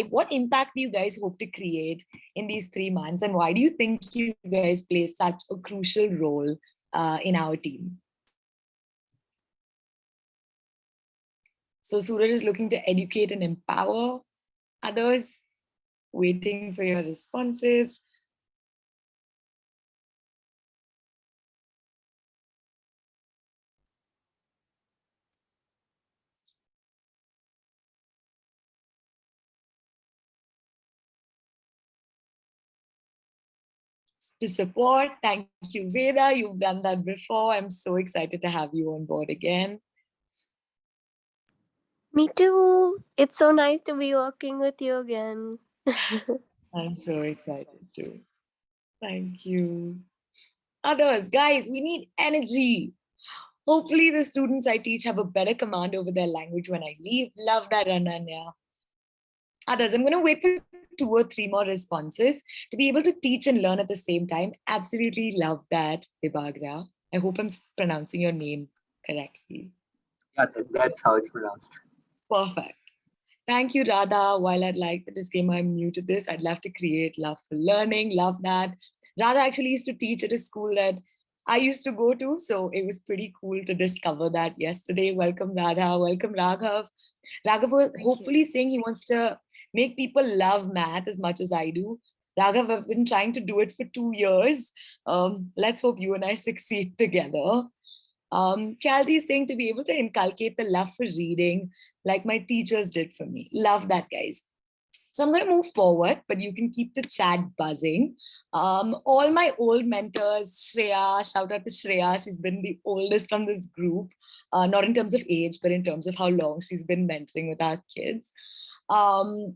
what impact do you guys hope to create in these 3 months? And why do you think you guys play such a crucial role in our team? So Suraj is looking to educate and empower others, waiting for your responses. To support. Thank you, Veda. You've done that before. I'm so excited to have you on board again. Me too. It's so nice to be working with you again. I'm so excited too. Thank you. Others, guys, we need energy. Hopefully the students I teach have a better command over their language when I leave. Love that, Ananya. Others, I'm going to wait for 2 or 3 more responses to be able to teach and learn at the same time. Absolutely love that, Vibagra. I hope I'm pronouncing your name correctly. Yeah, that's how it's pronounced. Perfect. Thank you, Radha. While I'd like the disclaimer, I'm new to this. I'd love to create love for learning. Love that. Radha actually used to teach at a school that I used to go to. So it was pretty cool to discover that yesterday. Welcome, Radha. Welcome, Raghav. Raghav was hopefully saying he wants to make people love math as much as I do. Raghav, I've been trying to do it for 2 years. Let's hope you and I succeed together. Kelsey is saying to be able to inculcate the love for reading like my teachers did for me. Love that, guys. So I'm going to move forward, but you can keep the chat buzzing. All my old mentors, Shreya, shout out to Shreya. She's been the oldest from this group, not in terms of age, but in terms of how long she's been mentoring with our kids.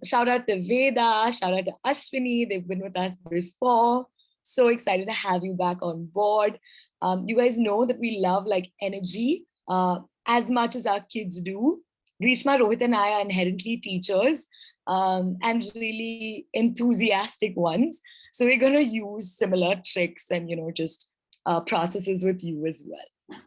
Shout out to Veda, shout out to Ashwini. They've been with us before. So excited to have you back on board. You guys know that we love like energy as much as our kids do. Grishma, Rohit, and I are inherently teachers and really enthusiastic ones. So we're going to use similar tricks and, just processes with you as well.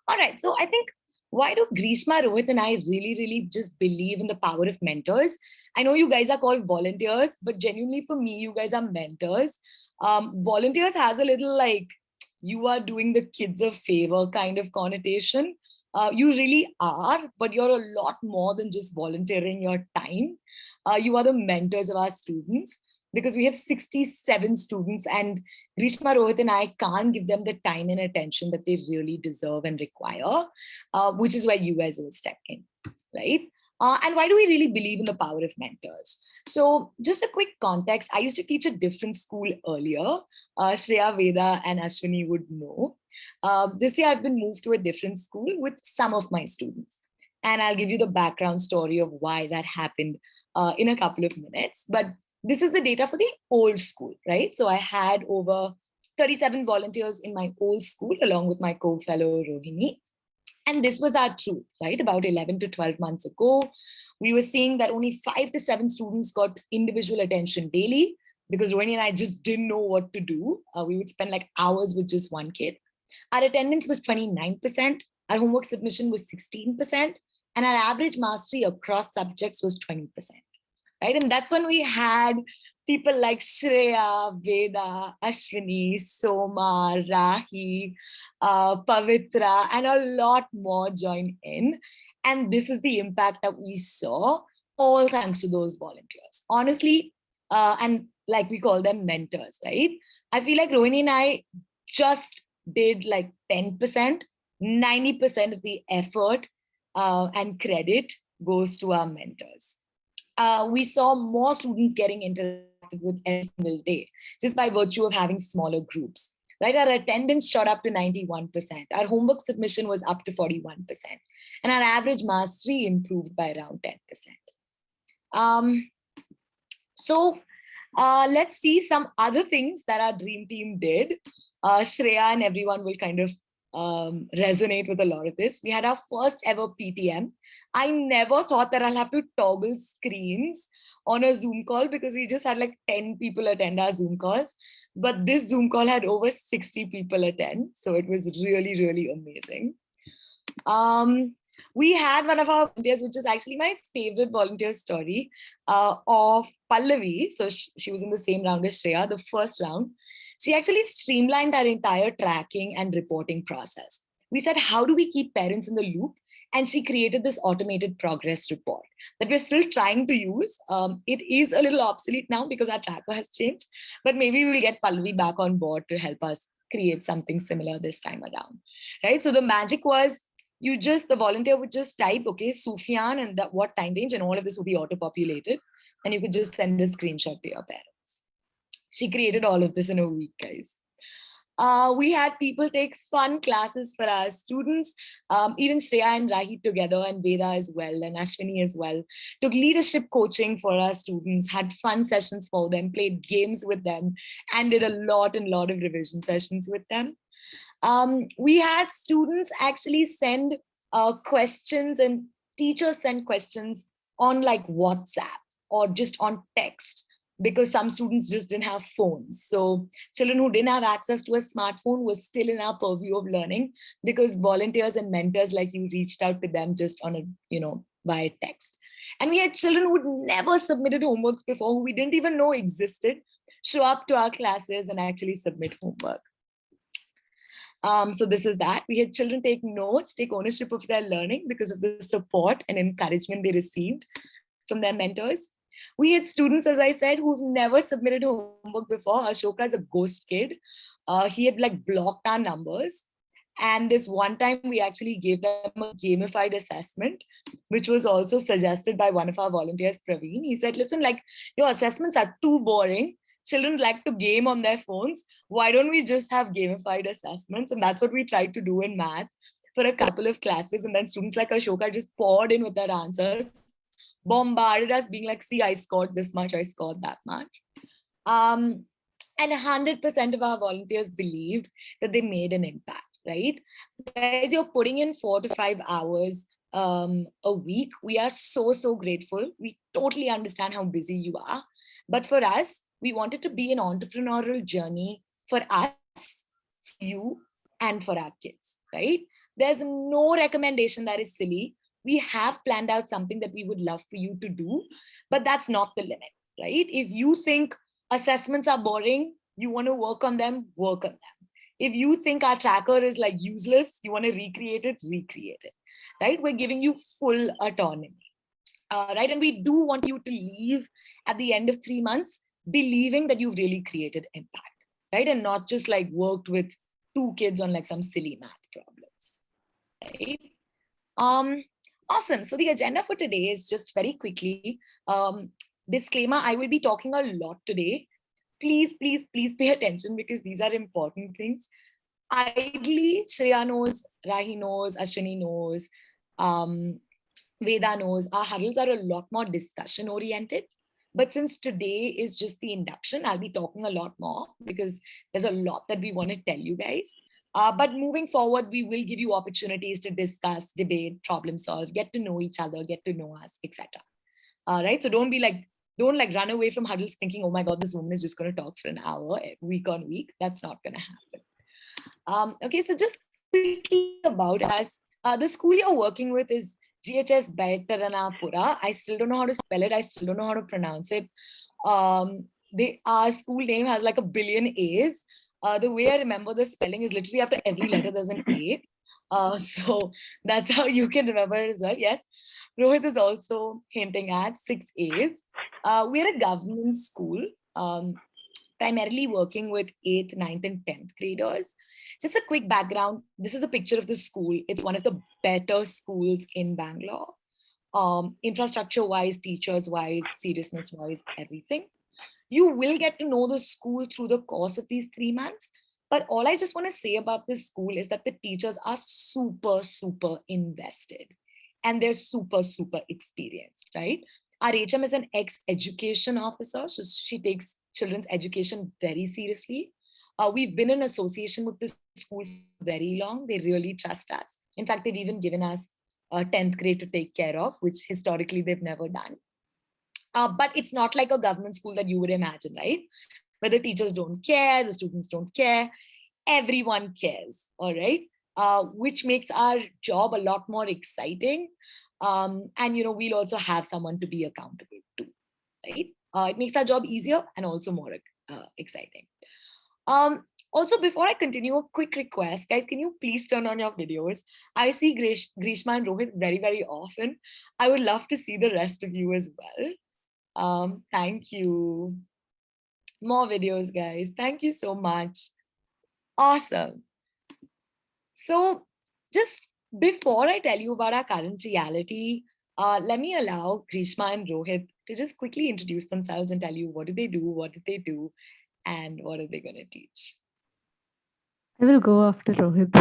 All right. So I think, why do Grishma, Rohit, and I really just believe in the power of mentors? I know you guys are called volunteers, but genuinely for me, you guys are mentors. Volunteers has a little like, you are doing the kids a favor kind of connotation. You really are, but you're a lot more than just volunteering your time. You are the mentors of our students because we have 67 students and Grishma, Rohit, and I can't give them the time and attention that they really deserve and require, which is where you guys will step in, right? And why do we really believe in the power of mentors? So just a quick context, I used to teach a different school earlier. Shreya, Veda, and Ashwini would know. This year, I've been moved to a different school with some of my students. And I'll give you the background story of why that happened in a couple of minutes. But this is the data for the old school, right? So I had over 37 volunteers in my old school, along with my co-fellow Rohini. And this was our truth, right? About 11 to 12 months ago, we were seeing that only 5 to 7 students got individual attention daily because Rohini and I just didn't know what to do. We would spend like hours with just one kid. Our attendance was 29%, our homework submission was 16%, and our average mastery across subjects was 20%, right? And that's when we had people like Shreya, Veda, Ashwini, Soma, Rahi, Pavitra, and a lot more join in. And this is the impact that we saw, all thanks to those volunteers. Honestly, and like we call them mentors, right? I feel like Rohini and I just did like 10%, 90% of the effort and credit goes to our mentors. We saw more students getting interacted with every single day, just by virtue of having smaller groups, right? Our attendance shot up to 91%. Our homework submission was up to 41%. And our average mastery improved by around 10%. So let's see some other things that our dream team did. Shreya and everyone will kind of resonate with a lot of this. We had our first ever PTM. I never thought that I'll have to toggle screens on a Zoom call because we just had like 10 people attend our Zoom calls. But this Zoom call had over 60 people attend. So it was really, really amazing. We had one of our volunteers, which is actually my favorite volunteer story, of Pallavi. So she was in the same round as Shreya, the first round. She actually streamlined our entire tracking and reporting process. We said, how do we keep parents in the loop? And she created this automated progress report that we're still trying to use. It is a little obsolete now because our tracker has changed, but maybe we'll get Pallavi back on board to help us create something similar this time around, right? So the magic was the volunteer would just type, okay, Sufyan and that what time range, and all of this would be auto-populated. And you could just send a screenshot to your parents. She created all of this in a week, guys. We had people take fun classes for our students. Even Shreya and Rahi together, and Veda as well, and Ashwini as well, took leadership coaching for our students, had fun sessions for them, played games with them, and did a lot and lot of revision sessions with them. We had students actually send questions, and teachers send questions on like WhatsApp or just on text, because some students just didn't have phones. So children who didn't have access to a smartphone was still in our purview of learning, because volunteers and mentors like you reached out to them just on via text. And we had children who'd never submitted homeworks before, who we didn't even know existed, show up to our classes and actually submit homework. So this is that. We had children take notes, take ownership of their learning because of the support and encouragement they received from their mentors. We had students, as I said, who've never submitted homework before. Ashoka is a ghost kid. He had like blocked our numbers. And this one time we actually gave them a gamified assessment, which was also suggested by one of our volunteers, Praveen. He said, listen, like your assessments are too boring. Children like to game on their phones. Why don't we just have gamified assessments? And that's what we tried to do in math for a couple of classes. And then students like Ashoka just poured in with their answers, bombarded us being like, see, I scored this much, I scored that much. And 100% of our volunteers believed that they made an impact, right? Guys, you're putting in 4 to 5 hours a week. We are so, so grateful. We totally understand how busy you are. But for us, we wanted to be an entrepreneurial journey for us, for you, and for our kids, right? There's no recommendation that is silly. We have planned out something that we would love for you to do, but that's not the limit, right? If you think assessments are boring, you want to work on them, work on them. If you think our tracker is like useless, you want to recreate it, right? We're giving you full autonomy, right? And we do want you to leave at the end of 3 months believing that you've really created impact, right? And not just like worked with 2 kids on like some silly math problems, right? Awesome. So the agenda for today is just very quickly, disclaimer, I will be talking a lot today. Please, please, please pay attention because these are important things. Ideally, Shreya knows, Rahi knows, Ashwini knows, Veda knows, our huddles are a lot more discussion oriented. But since today is just the induction, I'll be talking a lot more because there's a lot that we want to tell you guys. But moving forward, we will give you opportunities to discuss, debate, problem solve, get to know each other, get to know us, etc. Right? So don't run away from huddles thinking, oh my God, this woman is just going to talk for an hour week on week. That's not going to happen. Okay, so just quickly about us. The school you're working with is GHS Baitaranapura. I still don't know how to spell it. I still don't know how to pronounce it. Our school name has like a billion A's. The way I remember the spelling is literally after every letter there's an A. So that's how you can remember it as well. Yes, Rohit is also hinting at 6 A's. We're a government school, primarily working with 8th, 9th, and 10th graders. Just a quick background. This is a picture of the school. It's one of the better schools in Bangalore. Infrastructure-wise, teachers-wise, seriousness-wise, everything. You will get to know the school through the course of these 3 months. But all I just want to say about this school is that the teachers are super, super invested. And they're super, super experienced, right? Our HM is an ex-education officer, so she takes children's education very seriously. We've been in association with this school for very long. They really trust us. In fact, they've even given us 10th grade to take care of, which historically they've never done. But it's not like a government school that you would imagine, right? Where the teachers don't care, the students don't care, everyone cares, all right? which makes our job a lot more exciting. And we'll also have someone to be accountable to, right? It makes our job easier and also more exciting. Also, before I continue, a quick request, guys, can you please turn on your videos? I see Grishma and Rohit very, very often. I would love to see the rest of you as well. Thank you. More videos, guys. Thank you so much. Awesome. So just before I tell you about our current reality, let me allow Grishma and Rohit to just quickly introduce themselves and tell you what did they do, and what are they going to teach. I will go after Rohit.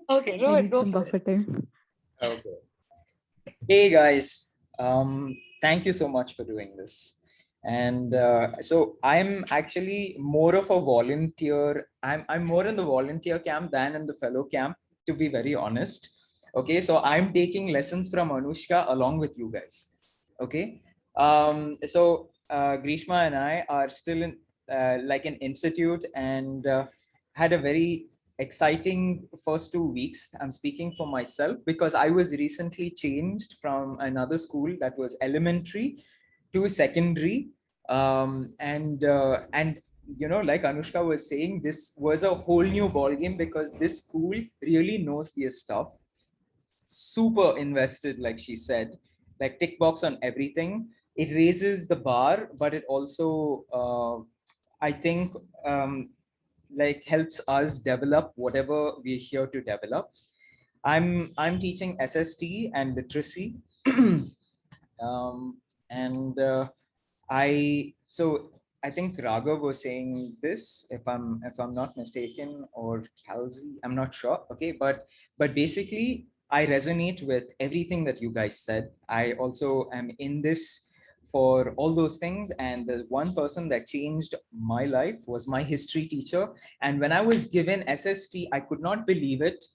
Okay, I Rohit, need go some for it. buffer time. Okay. Hey guys, thank you so much for doing this. And so I'm actually more of a volunteer. I'm more in the volunteer camp than in the fellow camp, to be very honest. Okay, so I'm taking lessons from Anushka along with you guys. Okay, Grishma and I are still in like an institute and had a very exciting first 2 weeks. I'm speaking for myself because I was recently changed from another school that was elementary to secondary. And like Anushka was saying, this was a whole new ball game because this school really knows their stuff. Super invested, like she said, like tick box on everything. It raises the bar, but it also I think like helps us develop whatever we're here to develop. I'm teaching SST and literacy. um, and I think Raghav was saying this, if I'm not mistaken, or Kelsey, I'm not sure. Okay, but basically I resonate with everything that you guys said. I also am in this for all those things, and the one person that changed my life was my history teacher. And when I was given SST, I could not believe it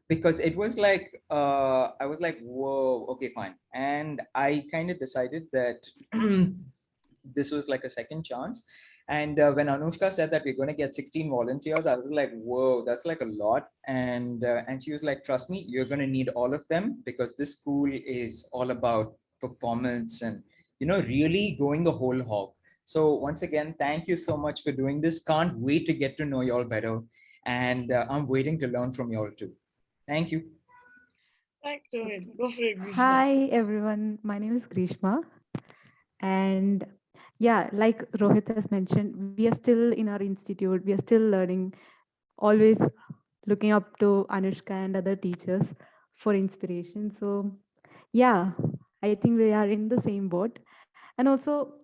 because it was like I was like, whoa, okay, fine. And I kind of decided that this was like a second chance. And when Anushka said that we're going to get 16 volunteers, I was like, whoa, that's like a lot. And she was like, trust me, you're going to need all of them because this school is all about performance and really going the whole hog. So once again, thank you so much for doing this. Can't wait to get to know you all better, and I'm waiting to learn from you all too. Thank you. Thanks, Rohit. Go for it, Grishma. Hi everyone, my name is Grishma. And yeah, like Rohit has mentioned, we are still in our institute, we are still learning, always looking up to Anushka and other teachers for inspiration. So yeah, I think we are in the same boat. And also,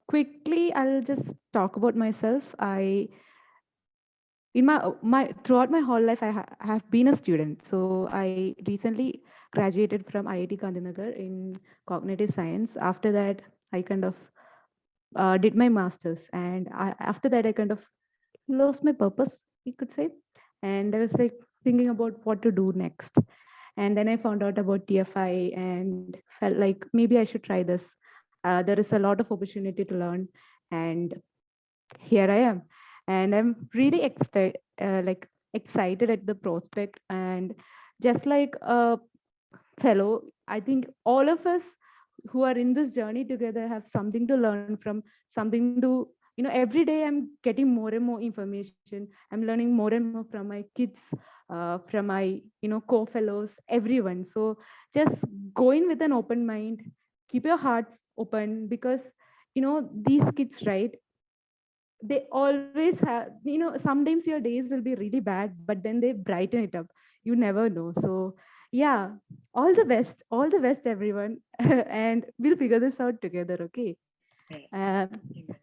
quickly, I'll just talk about myself. In my throughout my whole life, have been a student. So I recently graduated from IIT Gandhinagar in cognitive science. After that, I kind of did my masters, and after that, I kind of lost my purpose, you could say. And I was like thinking about what to do next. And then I found out about TFI and felt like maybe I should try this. There is a lot of opportunity to learn, and here I am. And I'm really excited at the prospect. And just like fellow, I think all of us who are in this journey together have something to learn from, something to, every day I'm getting more and more information. I'm learning more and more from my kids, from my, co-fellows, everyone. So just go in with an open mind, keep your hearts open, because, these kids, right? They always have, sometimes your days will be really bad, but then they brighten it up. You never know. So yeah, all the best everyone. And we'll figure this out together. Okay. Yeah. uh,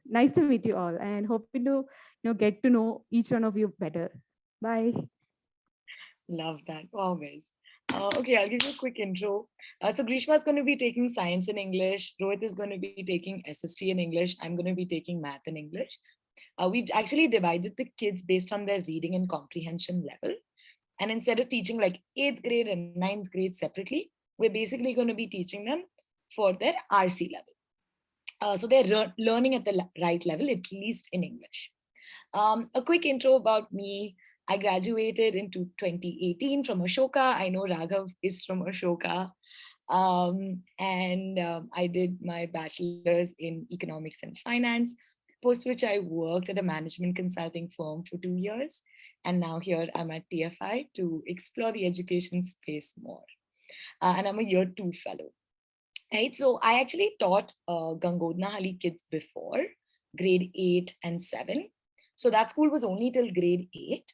Nice to meet you all, and hoping to, get to know each one of you better. Bye. Love that. Wow, guys. Okay, I'll give you a quick intro. So Grishma is going to be taking science in English. Rohit is going to be taking SST in English. I'm going to be taking math in English. We've actually divided the kids based on their reading and comprehension level. And instead of teaching like 8th grade and 9th grade separately, we're basically going to be teaching them for their RC level. So they're learning at the right level, at least in English. A quick intro about me. I graduated into 2018 from Ashoka. I know Raghav is from Ashoka. I did my bachelor's in economics and finance, post which I worked at a management consulting firm for 2 years. And now here I'm at TFI to explore the education space more. And I'm a year 2 fellow. Right, so I actually taught Gangodnahalli kids before, grade 8 and 7. So that school was only till grade 8.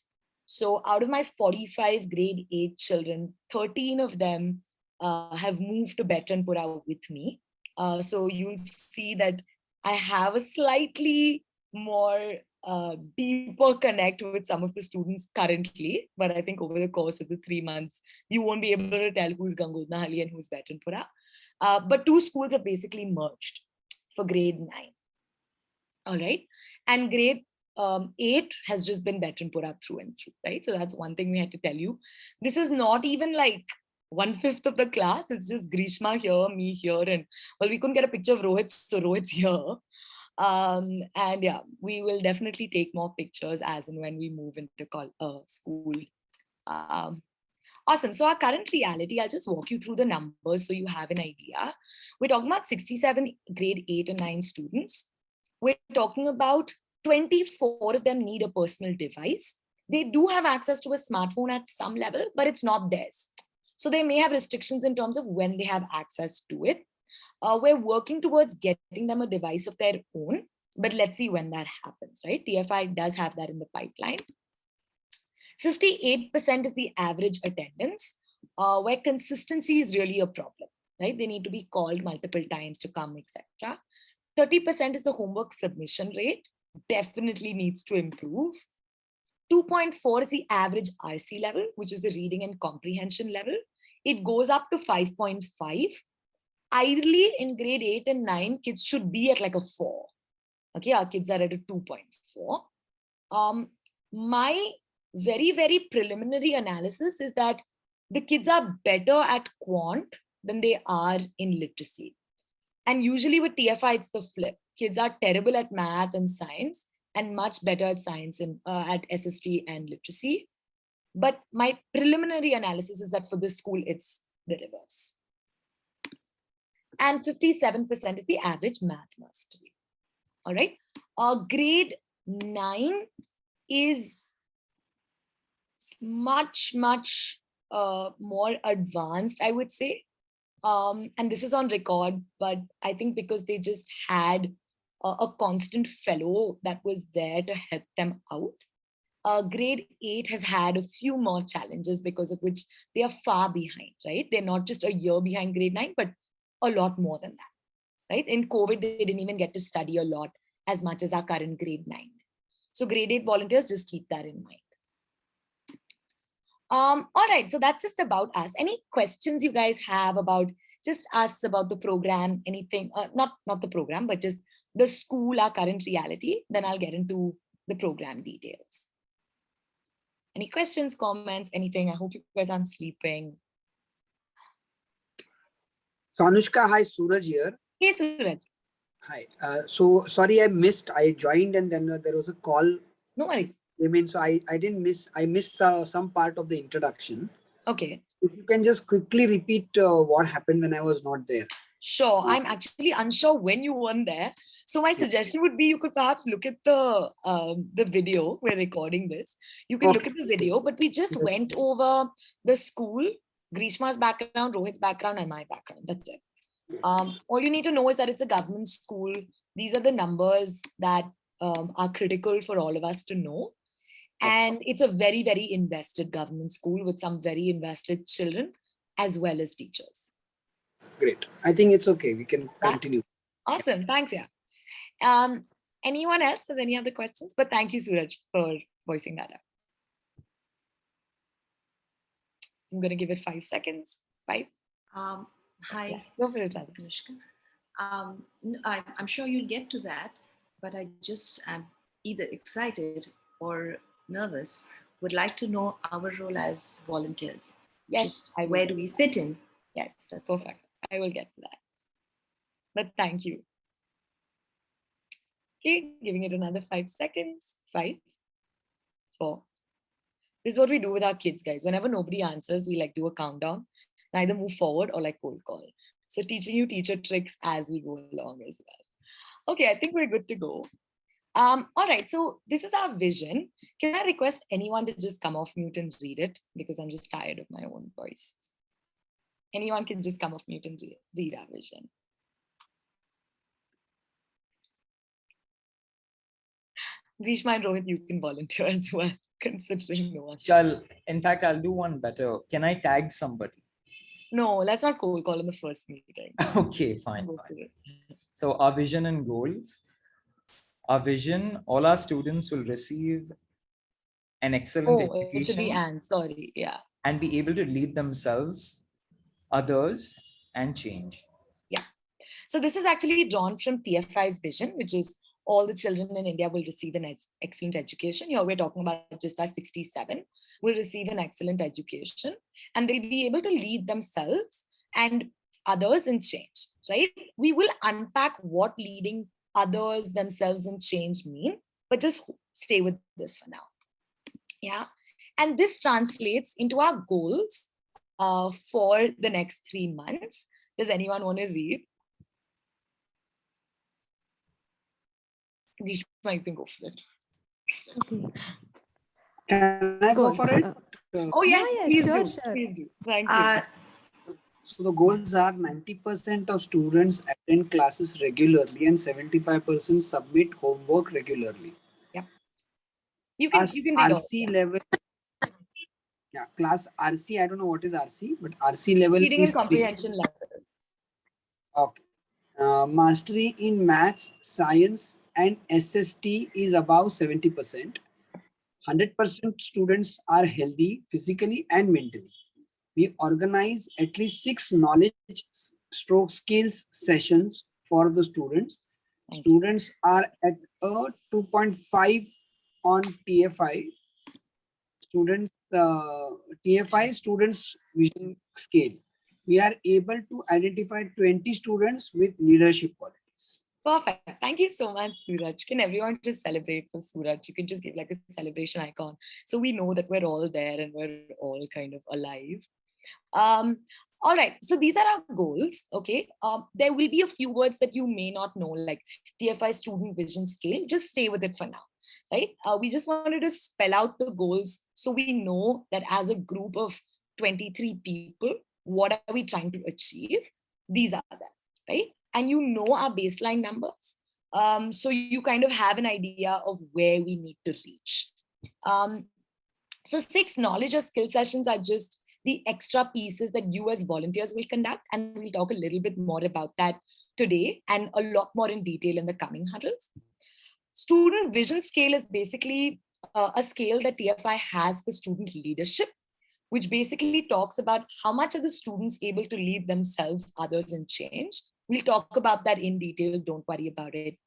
So out of my 45 grade 8 children, 13 of them have moved to Betanpura with me. So you'll see that I have a slightly more deeper connect with some of the students currently. But I think over the course of the 3 months, you won't be able to tell who's Gangodnahalli and who's Betanpura. But 2 schools have basically merged for grade 9. All right. And grade 8 has just been Betanpura through and through, right? So that's one thing we had to tell you. This is not even like 1/5 of the class. It's just Grishma here, me here. And well, we couldn't get a picture of Rohit, so Rohit's here. And yeah, we will definitely take more pictures as and when we move into school. Awesome. So our current reality, I'll just walk you through the numbers so you have an idea. We're talking about 67 grade 8 and 9 students. We're talking about 24 of them need a personal device. They do have access to a smartphone at some level, but it's not theirs. So they may have restrictions in terms of when they have access to it. We're working towards getting them a device of their own, but let's see when that happens, right? TFI does have that in the pipeline. 58% is the average attendance, where consistency is really a problem, right? They need to be called multiple times to come, etc. 30% is the homework submission rate, definitely needs to improve. 2.4 is the average RC level, which is the reading and comprehension level. It goes up to 5.5. Ideally, in grade 8 and 9, kids should be at like a 4. Okay, our kids are at a 2.4. My very, very preliminary analysis is that the kids are better at quant than they are in literacy. And usually with TFI, it's the flip. Kids are terrible at math and science and much better at science and at SST and literacy. But my preliminary analysis is that for this school, it's the reverse. And 57% is the average math mastery. All right. Grade 9 is much more advanced, I would say. And this is on record, but I think because they just had a constant fellow that was there to help them out. Grade 8 has had a few more challenges because of which they are far behind, right? They're not just a year behind grade 9, but a lot more than that, right? In COVID, they didn't even get to study a lot as much as our current grade 9. So grade 8 volunteers, just keep that in mind. All right, so that's just about us. Any questions you guys have about just us, about the program, anything, not the program, but just the school, our current reality, then I'll get into the program details. Any questions, comments, anything? I hope you guys aren't sleeping. So Anushka, hi, Suraj here. Hey, Suraj. Hi. So sorry, I joined and then there was a call. No worries. I mean, so I missed some part of the introduction. Okay. If you can just quickly repeat what happened when I was not there. Sure. I'm actually unsure when you weren't there. So my suggestion would be you could perhaps look at the video. We're recording this. You can look at the video, but we just went over the school, Grishma's background, Rohit's background, and my background. That's it. All you need to know is that it's a government school. These are the numbers that are critical for all of us to know. And it's a very, very invested government school with some very invested children as well as teachers. Great. I think it's okay. We can continue. Awesome. Thanks. Yeah. Anyone else has any other questions? But thank you, Suraj, for voicing that out. I'm going to give it 5 seconds. 5. Hi. Yeah, go for it, Radha. Anushka. I'm sure you'll get to that, but I just am either excited or nervous. Would like to know our role as volunteers. Yes. Where do we fit in? Yes, that's perfect. I will get to that. But thank you. Okay, giving it another 5 seconds. 5, 4, This is what we do with our kids, guys. Whenever nobody answers, we like do a countdown, either move forward or like cold call. So teaching you teacher tricks as we go along as well. Okay, I think we're good to go. All right, so this is our vision. Can I request anyone to just come off mute and read it? Because I'm just tired of my own voice. Anyone can just come off mute and read our vision. Grishma and Rohit, you can volunteer as well, considering no one. In fact, I'll do one better. Can I tag somebody? No, let's not cold call in the first meeting. Okay, fine. So our vision and goals. Our vision, all our students will receive an excellent education. It should be and, sorry, yeah. And be able to lead themselves, others, and change. Yeah. So this is actually drawn from TFI's vision, which is all the children in India will receive an excellent education. Here we're talking about just our 67 will receive an excellent education, and they'll be able to lead themselves and others in change, right? We will unpack what leading others, themselves, and change mean, but just stay with this for now. Yeah. And this translates into our goals for the next 3 months. Does anyone want to read? You can go for it. Okay. Can I go for it? Oh yes, yeah, please sure, do. sure. Please do. Thank you. So the goals are 90% of students attend classes regularly and 75% submit homework regularly. Yep. You can read RC level. Yeah, class RC, I don't know what is RC, but RC level reading is and comprehension level. Okay. Mastery in maths, science, and SST is above 70%. 100% students are healthy physically and mentally. We organize at least 6 knowledge stroke skills sessions for the students. Students are at a 2.5 on TFI. TFI students vision scale. We are able to identify 20 students with leadership qualities. Perfect. Thank you so much, Suraj. Can everyone just celebrate for Suraj? You can just give like a celebration icon so we know that we're all there and we're all kind of alive. All right, so these are our goals. Okay, there will be a few words that you may not know, like TFI student vision scale. Just stay with it for now, right? We just wanted to spell out the goals so we know that as a group of 23 people, what are we trying to achieve? These are them, right? And you know our baseline numbers, so you kind of have an idea of where we need to reach. So 6 knowledge or skill sessions are just the extra pieces that you as volunteers will conduct, and we'll talk a little bit more about that today and a lot more in detail in the coming huddles. Student vision scale is basically a scale that TFI has for student leadership, which basically talks about how much are the students able to lead themselves, others, and change. We'll talk about that in detail, don't worry about it.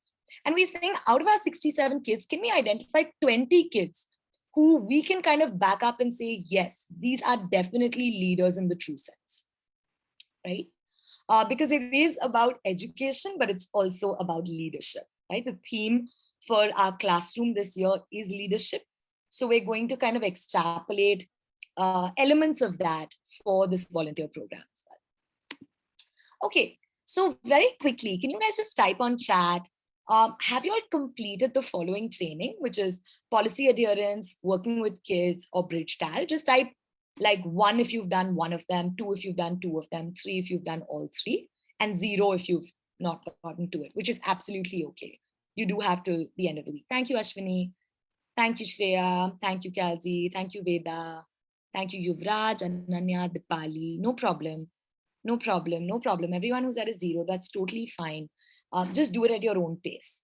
And we're saying out of our 67 kids, can we identify 20 kids who we can kind of back up and say, yes, these are definitely leaders in the true sense, right? Because it is about education, but it's also about leadership, right? The theme for our classroom this year is leadership. So we're going to kind of extrapolate elements of that for this volunteer program as well. Okay, so very quickly, can you guys just type on chat, have you all completed the following training, which is policy adherence, working with kids, or bridge TAL? Just type like 1 if you've done 1 of them, 2 if you've done 2 of them, 3 if you've done all 3, and 0 if you've not gotten to it, which is absolutely okay. You do have till the end of the week. Thank you, Ashwini. Thank you, Shreya. Thank you, Kalzi. Thank you, Veda. Thank you, Yuvraj, Ananya, Dipali. No problem. No problem. No problem. Everyone who's at a 0, that's totally fine. Just do it at your own pace.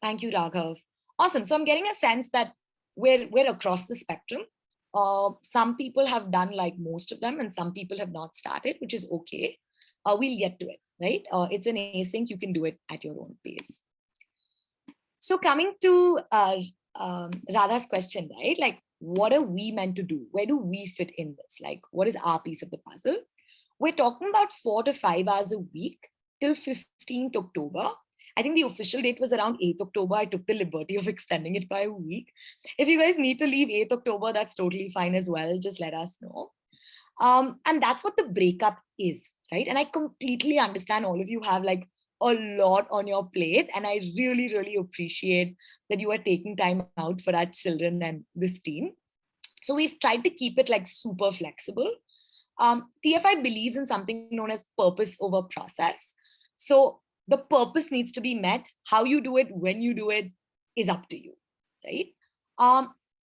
Thank you, Raghav. Awesome. So I'm getting a sense that we're across the spectrum. Some people have done like most of them, and some people have not started, which is okay. We'll get to it, right? It's an async. You can do it at your own pace. So coming to Radha's question, right? Like, what are we meant to do? Where do we fit in this? Like, what is our piece of the puzzle? We're talking about 4 to 5 hours a week till 15th October. I think the official date was around 8th October. I took the liberty of extending it by a week. If you guys need to leave 8th October, that's totally fine as well. Just let us know. And that's what the breakup is, right? And I completely understand all of you have like a lot on your plate. And I really, really appreciate that you are taking time out for our children and this team. So we've tried to keep it like super flexible. TFI believes in something known as purpose over process. So the purpose needs to be met. How you do it, when you do it is up to you, right?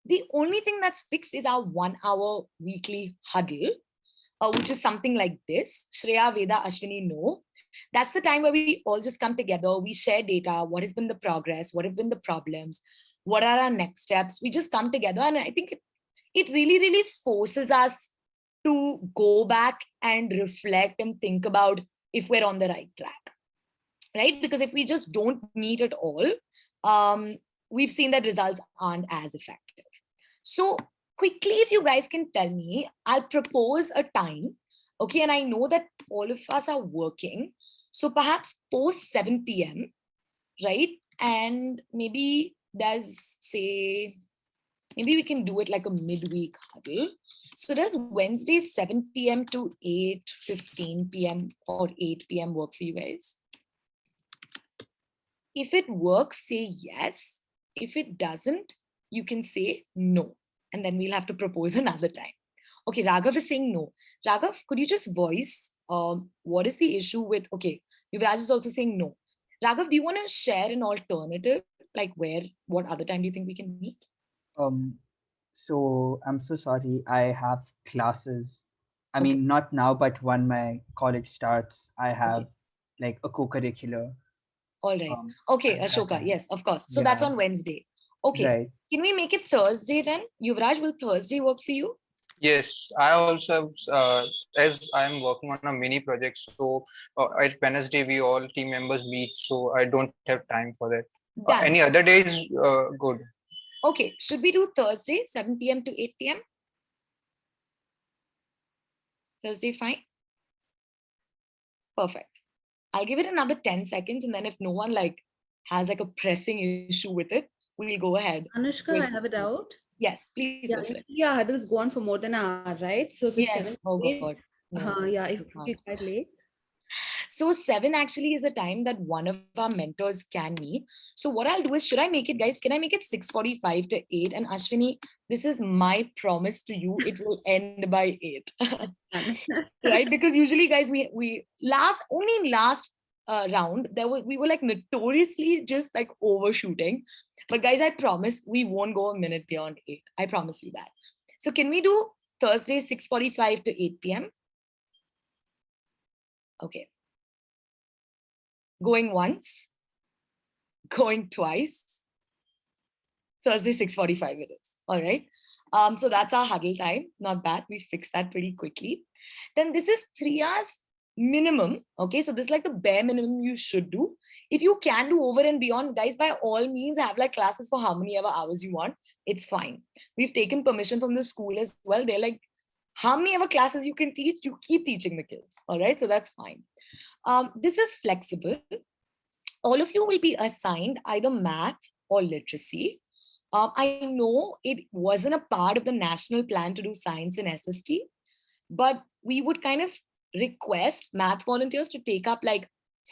The only thing that's fixed is our 1 hour weekly huddle, which is something like this. Shreya, Veda, Ashwini know. That's the time where we all just come together. We share data. What has been the progress? What have been the problems? What are our next steps? We just come together. And I think it really, really forces us to go back and reflect and think about if we're on the right track, right? Because if we just don't meet at all, we've seen that results aren't as effective. So quickly, if you guys can tell me, I'll propose a time, okay? And I know that all of us are working. So perhaps post 7 p.m., right? And maybe there's, say, maybe we can do it like a midweek huddle. So does Wednesday 7 p.m. to 8:15 p.m. or 8 p.m. work for you guys? If it works, say yes. If it doesn't, you can say no. And then we'll have to propose another time. Okay, Raghav is saying no. Raghav, could you just voice what is the issue with, okay, Yuvraj is also saying no. Raghav, do you want to share an alternative? Like what other time do you think we can meet? So I'm so sorry. I have classes. I mean, not now, but when my college starts, I have like a co-curricular. All right. Okay, Ashoka. Yes, of course. So that's on Wednesday. Okay. Right. Can we make it Thursday then? Yuvraj, will Thursday work for you? Yes, I also as I am working on a mini project, so at Wednesday we all team members meet, so I don't have time for that. Any other day is good. Okay, should we do Thursday, 7 p.m. to 8 p.m.? Thursday, fine? Perfect. I'll give it another 10 seconds, and then if no one has a pressing issue with it, we'll go ahead. Anushka, I have a doubt. Yes, please go for it. Yeah, huddle's gone for more than an hour, right? So if it's 7, oh God. No, yeah, it would be quite late. So 7 actually is a time that one of our mentors can meet. So what I'll do is, should I make it, guys? Can I make it 6:45 to 8? And Ashwini, this is my promise to you. It will end by 8. Right? Because usually, guys, we last round, we were notoriously just overshooting. But guys, I promise we won't go a minute beyond 8. I promise you that. So can we do Thursday 6:45 to 8 p.m.? Okay. Going once, going twice. Thursday 6:45 it is. All right. So that's our huddle time. Not bad. We fixed that pretty quickly. Then this is 3 hours minimum. Okay. So this is the bare minimum you should do. If you can do over and beyond, guys, by all means, have classes for how many ever hours you want. It's fine. We've taken permission from the school as well. They're how many ever classes you can teach, you keep teaching the kids. All right. So that's fine. This is flexible. All of you will be assigned either math or literacy. I know it wasn't a part of the national plan to do science and SST, but we would kind of request math volunteers to take up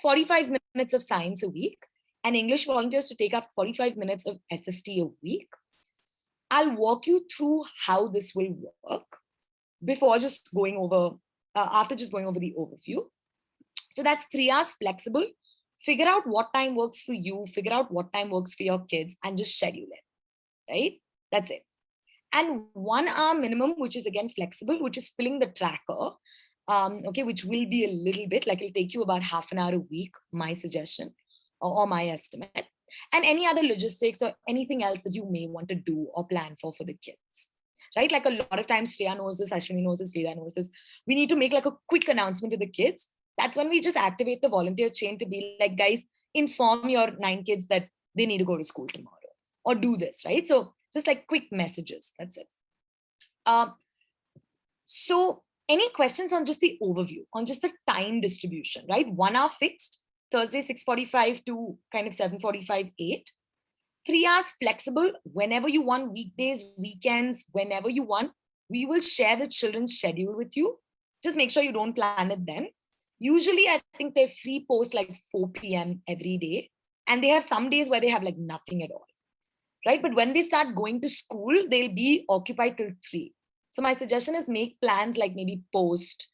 45 minutes of science a week and English volunteers to take up 45 minutes of SST a week. I'll walk you through how this will work before just going over, after just going over the overview. So that's 3 hours flexible. Figure out what time works for you, figure out what time works for your kids, and just schedule it, right? That's it. And 1 hour minimum, which is again flexible, which is filling the tracker, okay, which will be a little bit, it'll take you about half an hour a week, my suggestion, or my estimate. And any other logistics or anything else that you may want to do or plan for the kids. Right? A lot of times, Shreya knows this, Ashwini knows this, Veda knows this. We need to make a quick announcement to the kids. That's when we just activate the volunteer chain to be guys, inform your 9 kids that they need to go to school tomorrow or do this, right? So just quick messages, that's it. So any questions on just the overview, on just the time distribution, right? 1 hour fixed, Thursday 6:45 to kind of 7:45, 8. 3 hours flexible whenever you want, weekdays, weekends, whenever you want. We will share the children's schedule with you. Just make sure you don't plan it then. Usually, I think they're free post like 4 p.m. every day. And they have some days where they have like nothing at all. Right? But when they start going to school, they'll be occupied till 3. So my suggestion is make plans like maybe post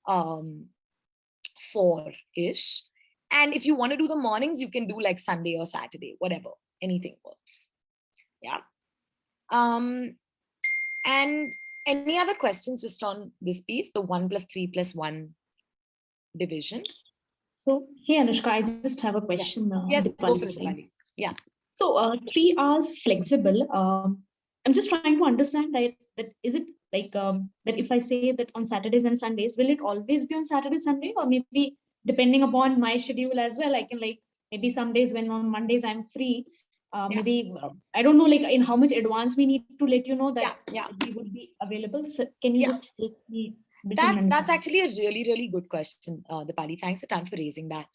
4-ish. And if you want to do the mornings, you can do like Sunday or Saturday, whatever, anything works. Yeah. And any other questions just on this piece, the 1 + 3 + 1 division? So, hey Anushka, I just have a question. Yes, go for it, Dipali. Dipali. Yeah. So, 3 hours flexible. I'm just trying to understand that is it like that if I say that on Saturdays and Sundays, will it always be on Saturday, Sunday, or maybe depending upon my schedule as well? I can like maybe some days when on Mondays I'm free. Maybe I don't know like in how much advance we need to let you know that we would be available. So can you just help me? That's actually a really, really good question, Dipali. Thanks a ton for raising that.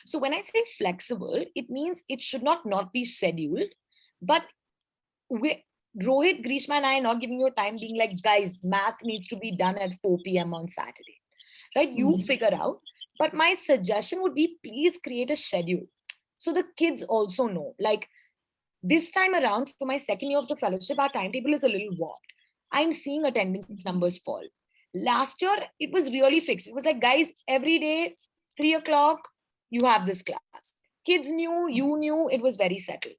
So when I say flexible, it means it should not be scheduled, but Rohit, Grishma and I are not giving you a time being like, guys, math needs to be done at 4 p.m. on Saturday, right? You figure out. But my suggestion would be, please create a schedule so the kids also know. Like this time around, for my second year of the fellowship, our timetable is a little warped. I'm seeing attendance numbers fall. Last year, it was really fixed. It was like, guys, every day, 3 o'clock, you have this class. Kids knew, you knew, it was very settled.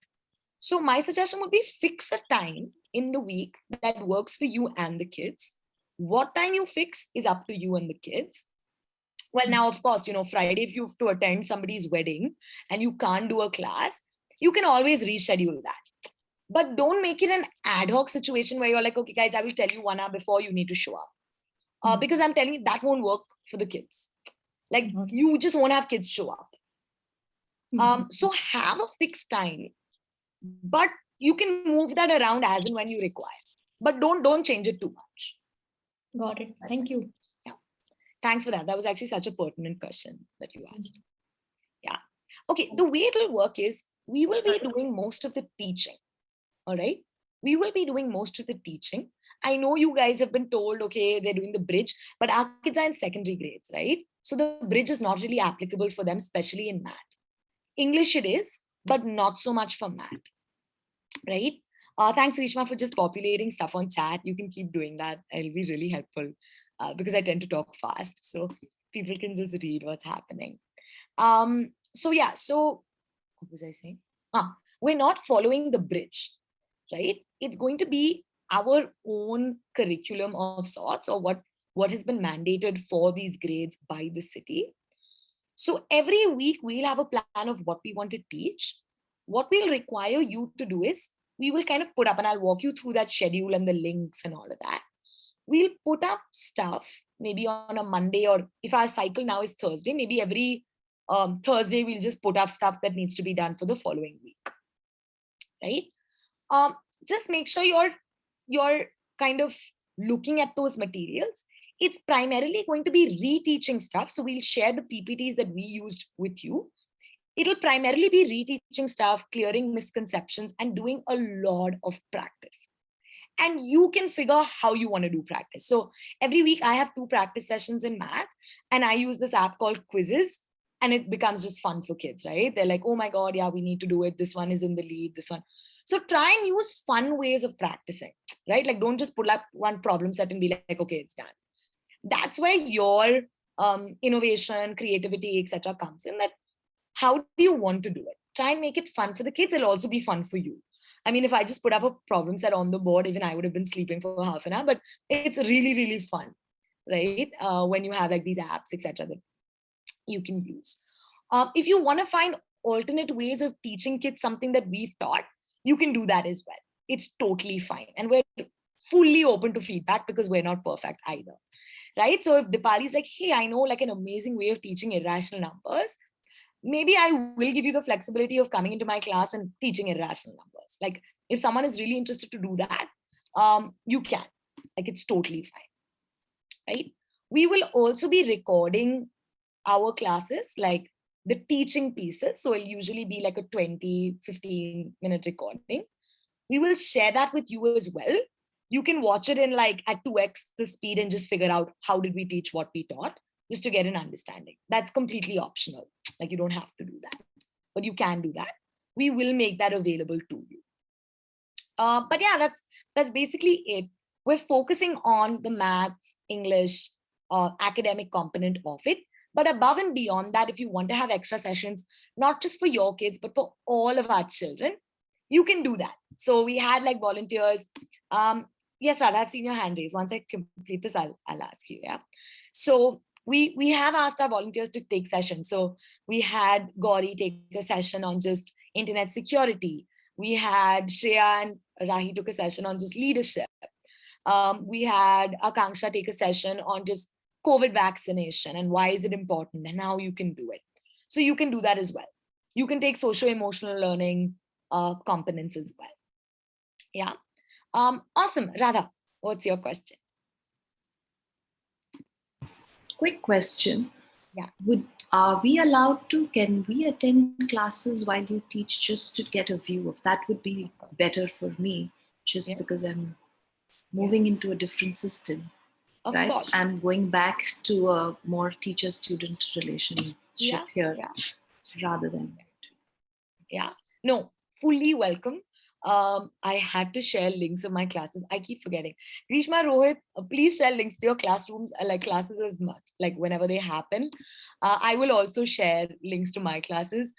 So my suggestion would be fix a time in the week that works for you and the kids. What time you fix is up to you and the kids. Well, now, of course, Friday, if you have to attend somebody's wedding and you can't do a class, you can always reschedule that. But don't make it an ad hoc situation where you're like, okay, guys, I will tell you 1 hour before you need to show up. Because I'm telling you, that won't work for the kids. Like, you just won't have kids show up. So have a fixed time, but you can move that around as and when you require. But don't change it too much. Got it. Thank you. Yeah. Thanks for that. That was actually such a pertinent question that you asked. Yeah. Okay. The way it will work is we will be doing most of the teaching. All right. We will be doing most of the teaching. I know you guys have been told, okay, they're doing the bridge, but our kids are in secondary grades, right? So the bridge is not really applicable for them, especially in math. English it is, but not so much for math, right? Thanks, Rishma, for just populating stuff on chat. You can keep doing that. It'll be really helpful because I tend to talk fast. So people can just read what's happening. So yeah, so what was I saying? We're not following the bridge, right? It's going to be our own curriculum of sorts, or what has been mandated for these grades by the city. So every week we'll have a plan of what we want to teach. What we'll require you to do is we will kind of put up, and I'll walk you through that schedule and the links and all of that. We'll put up stuff maybe on a Monday, or if our cycle now is Thursday, maybe every Thursday we'll just put up stuff that needs to be done for the following week, right? Just make sure you're kind of looking at those materials. It's primarily going to be reteaching stuff. So we'll share the PPTs that we used with you. It'll primarily be reteaching stuff, clearing misconceptions, and doing a lot of practice. And you can figure how you want to do practice. So every week I have 2 practice sessions in math, and I use this app called Quizzes, and it becomes just fun for kids, right? They're like, oh my God, yeah, we need to do it. This one is in the lead, this one. So try and use fun ways of practicing, right? Like don't just pull up one problem set and be like, okay, it's done. That's where your innovation, creativity, etc. comes in. That how do you want to do it? Try and make it fun for the kids. It'll also be fun for you. I mean, if I just put up a problem set on the board, even I would have been sleeping for half an hour, but it's really, really fun, right? When you have like these apps, etc. that you can use. If you want to find alternate ways of teaching kids something that we've taught, you can do that as well. It's totally fine. And we're fully open to feedback because we're not perfect either, right? So if Dipali's like, hey, I know like an amazing way of teaching irrational numbers, maybe I will give you the flexibility of coming into my class and teaching irrational numbers. Like if someone is really interested to do that, you can, like it's totally fine, right? We will also be recording our classes. Like the teaching pieces. So it'll usually be like a 20-15 minute recording. We will share that with you as well. You can watch it in like at 2x the speed and just figure out how did we teach what we taught, just to get an understanding. That's completely optional. Like you don't have to do that, but you can do that. We will make that available to you. But yeah, that's basically it. We're focusing on the maths, English, academic component of it. But above and beyond that, if you want to have extra sessions, not just for your kids, but for all of our children, you can do that. So we had like volunteers. Yes, Radha, I've seen your hand raised. Once I complete this, I'll ask you. Yeah. So we have asked our volunteers to take sessions. So we had Gauri take a session on just internet security. We had Shreya and Rahi took a session on just leadership. We had Akanksha take a session on just COVID vaccination and why is it important and how you can do it. So you can do that as well. You can take socio-emotional learning components as well. Yeah. Awesome. Radha, what's your question? Quick question. Yeah. Are we allowed to, can we attend classes while you teach just to get a view of that? Would be better for me, just because I'm moving into a different system. Of right? course. I'm going back to a more teacher-student relationship here rather than. Yeah, no, fully welcome. I had to share links of my classes. I keep forgetting. Grishma, Rohit, please share links to your classrooms, like classes as much, like whenever they happen. I will also share links to my classes.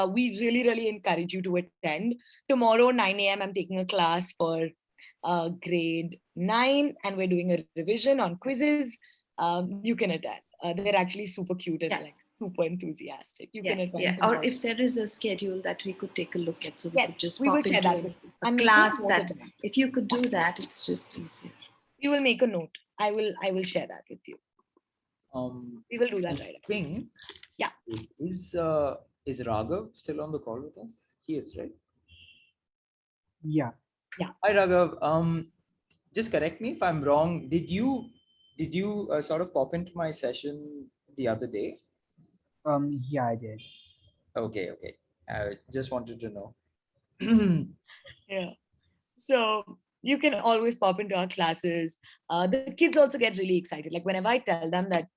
We really, really encourage you to attend. Tomorrow, 9 a.m., I'm taking a class for grade 9, and we're doing a revision on quizzes. You can attend. They're actually super cute and like super enthusiastic. You can attend. Yeah. Or if there is a schedule that we could take a look at, so we could just we will pop share into that with you. a class that if you could do that, it's just easier. We will make a note. I will share that with you. We will do that right away. Yeah. Is Raghav still on the call with us? He is, right? Yeah. Yeah. Hi, Raghav. Just correct me if I'm wrong. Did you sort of pop into my session the other day? Yeah, I did. Okay. I just wanted to know. Yeah. So you can always pop into our classes. The kids also get really excited. Like whenever I tell them that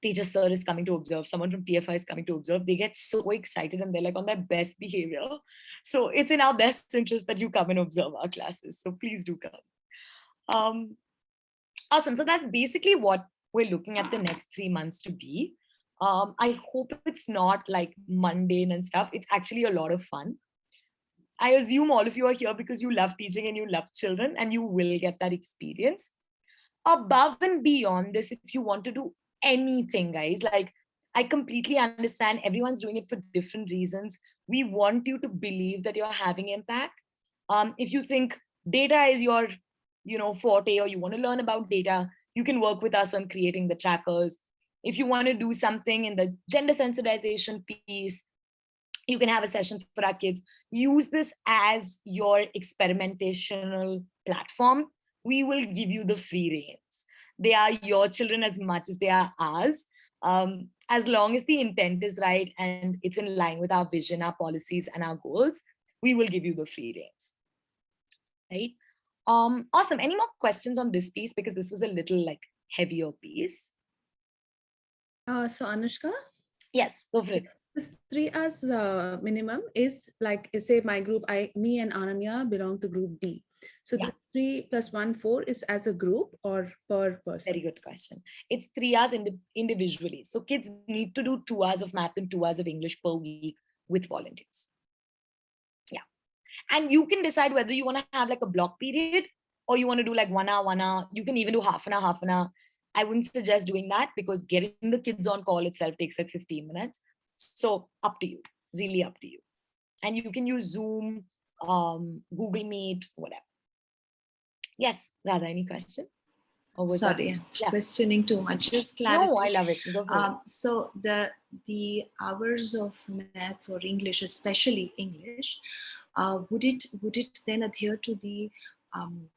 Tejas sir is coming to observe, someone from TFI is coming to observe, they get so excited and they're like on their best behavior. So it's in our best interest that you come and observe our classes. So please do come. Awesome. So that's basically what we're looking at the next 3 months to be. I hope it's not like mundane and stuff. It's actually a lot of fun. I assume all of you are here because you love teaching and you love children, and you will get that experience. Above and beyond this, if you want to do anything, guys, like I completely understand everyone's doing it for different reasons. We want you to believe that you're having impact. If you think data is your forte, or you want to learn about data, you can work with us on creating the trackers. If you want to do something in the gender sensitization piece, you can have a session for our kids. Use this as your experimentational platform. We will give you the free reins. They are your children as much as they are ours. As long as the intent is right and it's in line with our vision, our policies, and our goals, we will give you the free reins. Right? Awesome. Any more questions on this piece? Because this was a little like heavier piece. So Anushka? Yes, go for it. This 3 hours minimum is like, say my group, me and Ananya belong to group D. So this 3 + 1, 4 is as a group or per person? Very good question. It's 3 hours individually. So kids need to do 2 hours of math and 2 hours of English per week with volunteers. Yeah. And you can decide whether you want to have like a block period or you want to do like 1 hour, 1 hour. You can even do half an hour, half an hour. I wouldn't suggest doing that because getting the kids on call itself takes like 15 minutes. So up to you, really up to you. And you can use Zoom, Google Meet, whatever. Yes, Radha, any question? Sorry, questioning too much. Just clarity. No, I love it. Go for it. So the hours of maths or English, especially English, would it then adhere to the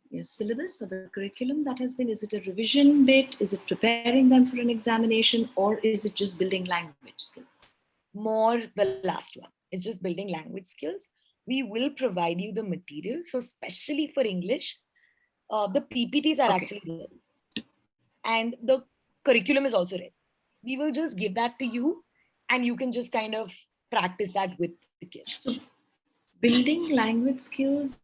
your syllabus or the curriculum that has been? Is it a revision bit? Is it preparing them for an examination, or is it just building language skills? More the last one. It's just building language skills. We will provide you the material. So especially for English, the PPTs are actually ready. And the curriculum is also ready. We will just give that to you and you can just kind of practice that with the kids. So building language skills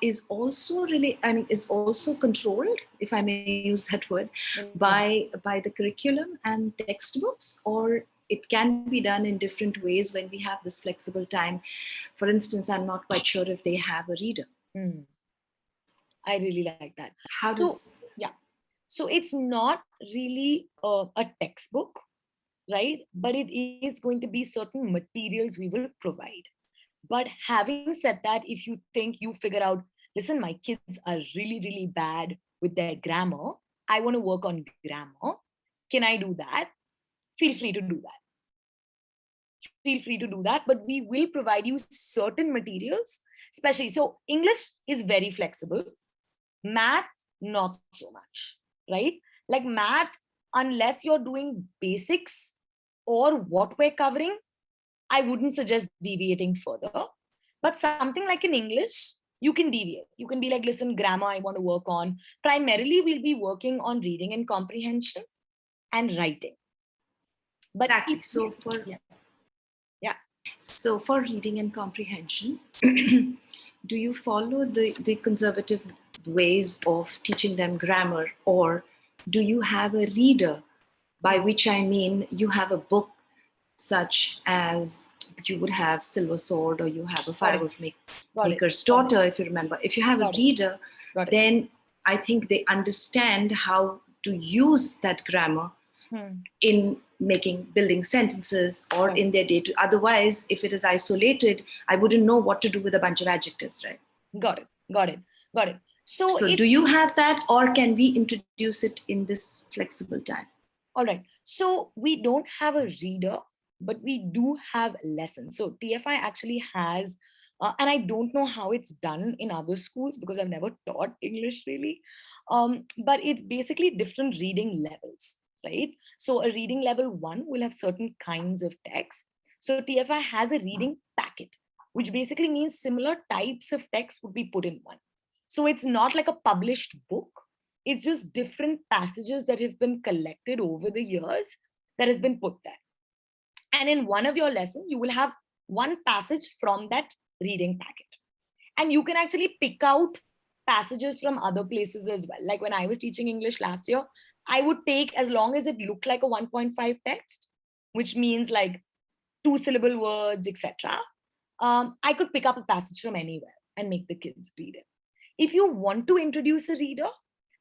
is also really, is also controlled, if I may use that word, by the curriculum and textbooks, or it can be done in different ways when we have this flexible time. For instance, I'm not quite sure if they have a reader. I really like that. How does... So it's not really a textbook, right? But it is going to be certain materials we will provide. But having said that, if you think you figure out, listen, my kids are really, really bad with their grammar. I want to work on grammar. Can I do that? Feel free to do that. Feel free to do that. But we will provide you certain materials, especially. So English is very flexible. Math, not so much, right? Like math, unless you're doing basics or what we're covering, I wouldn't suggest deviating further. But something like in English, you can deviate. You can be like, listen, grammar, I want to work on. Primarily, we'll be working on reading and comprehension and writing. But exactly. So for so for reading and comprehension, do you follow the conservative ways of teaching them grammar, or do you have a reader, by which I mean you have a book such as you would have Silver Sword, or you have a Firework Maker's Daughter, if you remember. If you have a reader, then I think they understand how to use that grammar in building sentences or in their day to. Otherwise, if it is isolated, I wouldn't know what to do with a bunch of adjectives, right? Got it. So do you have that, or can we introduce it in this flexible time? All right. So we don't have a reader, but we do have lessons. So TFI actually has, and I don't know how it's done in other schools because I've never taught English really, but it's basically different reading levels, right? So a reading level 1 will have certain kinds of text. So TFI has a reading packet, which basically means similar types of text would be put in one. So it's not like a published book. It's just different passages that have been collected over the years that has been put there. And in one of your lessons, you will have one passage from that reading packet. And you can actually pick out passages from other places as well. Like when I was teaching English last year, I would take, as long as it looked like a 1.5 text, which means like 2-syllable words, etc. I could pick up a passage from anywhere and make the kids read it. If you want to introduce a reader,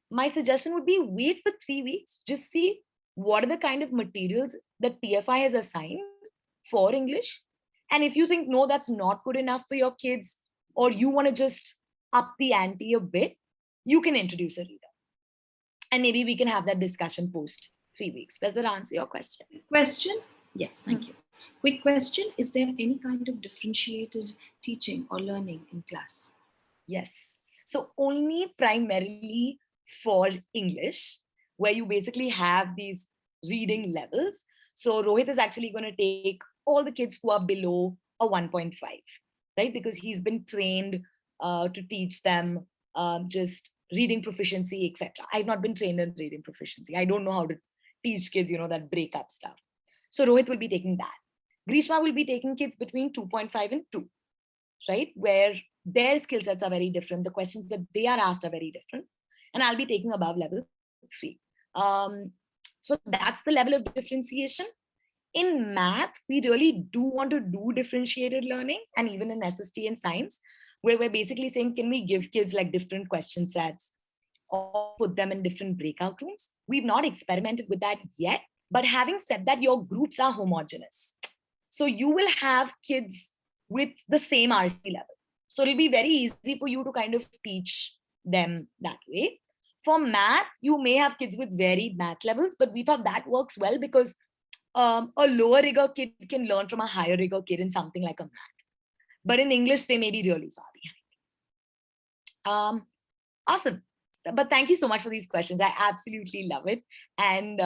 my suggestion would be wait for 3 weeks, just see what are the kind of materials that TFI has assigned for English. And if you think, no, that's not good enough for your kids, or you want to just up the ante a bit, you can introduce a reader. And maybe we can have that discussion post 3 weeks. Does that answer your question? Question? Yes, thank you. Quick question. Is there any kind of differentiated teaching or learning in class? Yes. So only primarily for English, where you basically have these reading levels. So Rohit is actually going to take all the kids who are below a 1.5, right? Because he's been trained to teach them just reading proficiency, etc. I've not been trained in reading proficiency. I don't know how to teach kids, that breakup stuff. So Rohit will be taking that. Grishma will be taking kids between 2.5 and 2, right? Where their skill sets are very different. The questions that they are asked are very different. And I'll be taking above level 3. So that's the level of differentiation. In math, we really do want to do differentiated learning, and even in SST and science, where we're basically saying, can we give kids like different question sets or put them in different breakout rooms? We've not experimented with that yet. But having said that, your groups are homogeneous. So you will have kids with the same RC level. So it'll be very easy for you to kind of teach them that way. For math, you may have kids with varied math levels, but we thought that works well because a lower rigor kid can learn from a higher rigor kid in something like a math. But in English, they may be really far behind. Awesome. But thank you so much for these questions. I absolutely love it. And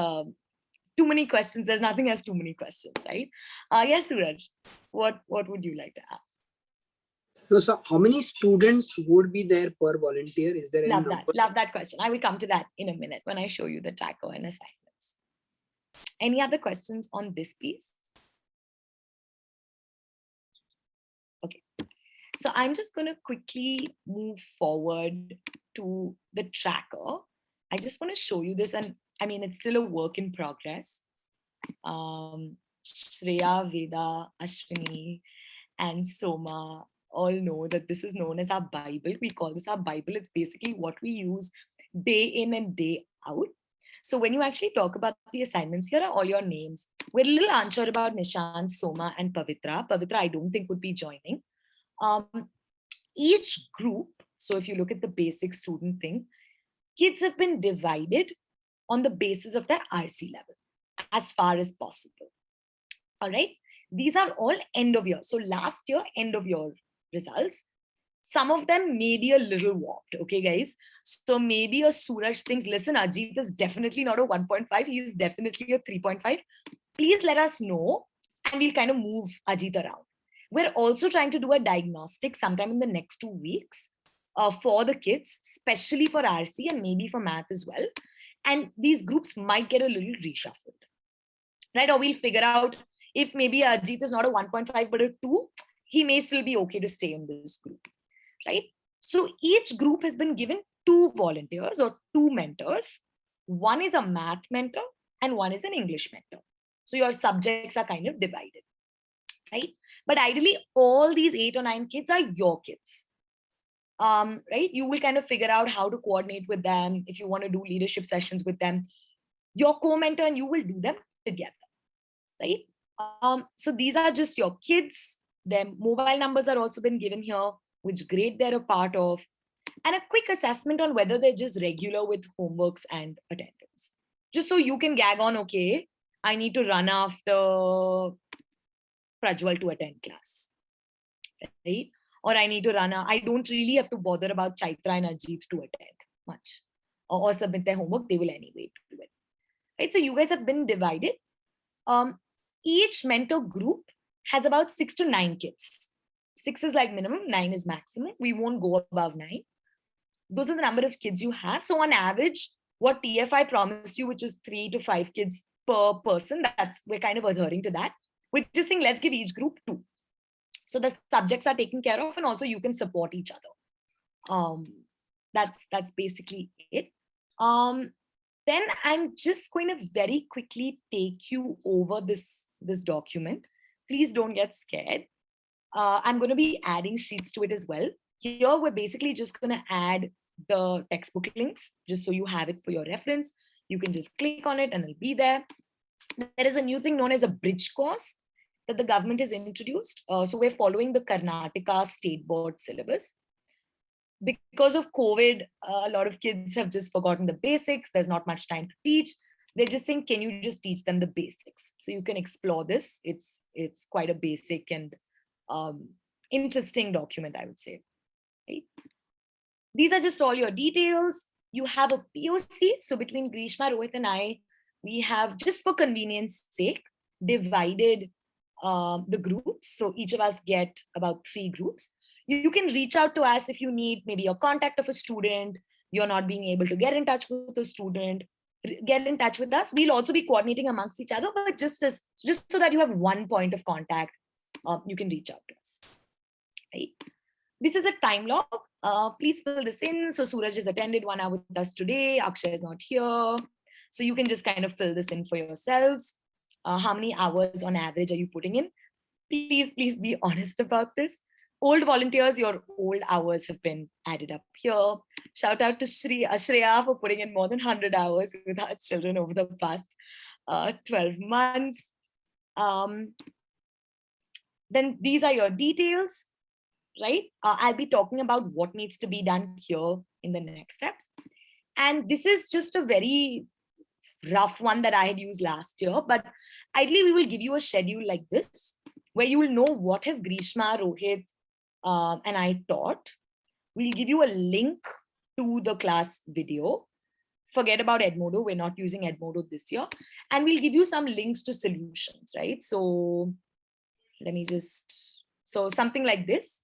too many questions. There's nothing as too many questions, right? Yes, Suraj, what would you like to ask? No, so how many students would be there per volunteer? Is there any number? Love that question. I will come to that in a minute when I show you the tracker and assignments. Any other questions on this piece? Okay. So I'm just going to quickly move forward to the tracker. I just want to show you this, and I mean, it's still a work in progress. Shreya, Veda, Ashwini, and Soma all know that this is known as our Bible. We call this our Bible. It's basically what we use day in and day out. So when you actually talk about the assignments, here are all your names. We're a little unsure about Nishant, Soma, and Pavitra. Pavitra, I don't think would be joining. Each group, so if you look at the basic student thing, kids have been divided on the basis of their RC level as far as possible. All right. These are all end of year. So last year, end of year results. Some of them may be a little warped. Okay, guys. So maybe a Suraj thinks, listen, Ajit is definitely not a 1.5. He is definitely a 3.5. Please let us know and we'll kind of move Ajit around. We're also trying to do a diagnostic sometime in the next 2 weeks for the kids, especially for RC and maybe for math as well. And these groups might get a little reshuffled, right? Or we'll figure out if maybe Ajit is not a 1.5 but a 2, he may still be okay to stay in this group, right? So each group has been given 2 volunteers or 2 mentors. One is a math mentor and one is an English mentor. So your subjects are kind of divided, right? But ideally, all these 8 or 9 kids are your kids. Right? You will kind of figure out how to coordinate with them. If you want to do leadership sessions with them, your co-mentor and you will do them together, right? So these are just your kids. Their mobile numbers are also been given here, which grade they're a part of, and a quick assessment on whether they're just regular with homeworks and attendance. Just so you can gag on, okay, I need to run after Prajwal to attend class, right? Or I need to run, I don't really have to bother about Chaitra and Ajit to attend much or submit their homework. They will anyway do it, right? So you guys have been divided. Each mentor group has about 6 to 9 kids. 6 is like minimum, 9 is maximum. We won't go above 9. Those are the number of kids you have. So on average, what TFI promised you, which is 3 to 5 kids per person, we're kind of adhering to that. We're just saying, let's give each group 2. So the subjects are taken care of and also you can support each other. That's basically it. Then I'm just going to very quickly take you over this document. Please don't get scared. I'm going to be adding sheets to it as well. Here, we're basically just going to add the textbook links, just so you have it for your reference. You can just click on it and it'll be there. There is a new thing known as a bridge course that the government has introduced. So we're following the Karnataka State Board syllabus. Because of COVID, a lot of kids have just forgotten the basics. There's not much time to teach. They're just saying, can you just teach them the basics? So you can explore this. It's quite a basic and interesting document, I would say. Right? These are just all your details. You have a POC. So between Grishma, Rohit, and I, we have, just for convenience sake, divided the groups. So each of us get about 3 groups. You can reach out to us if you need maybe a contact of a student. You're not being able to get in touch with a student. Get in touch with us. We'll also be coordinating amongst each other, but just so that you have one point of contact, you can reach out to us. Right? This is a time log. Please fill this in. So Suraj has attended 1 hour with us today. Akshay is not here. So you can just kind of fill this in for yourselves. How many hours on average are you putting in? Please be honest about this. Old volunteers, your old hours have been added up here. Shout out to Shreya for putting in more than 100 hours with our children over the past 12 months. Then these are your details, right? I'll be talking about what needs to be done here in the next steps. And this is just a very rough one that I had used last year, but ideally we will give you a schedule like this, where you will know what have Grishma, Rohit, and I taught. We'll give you a link to the class video. Forget about Edmodo. We're not using Edmodo this year. And we'll give you some links to solutions, right? So let me just, so something like this,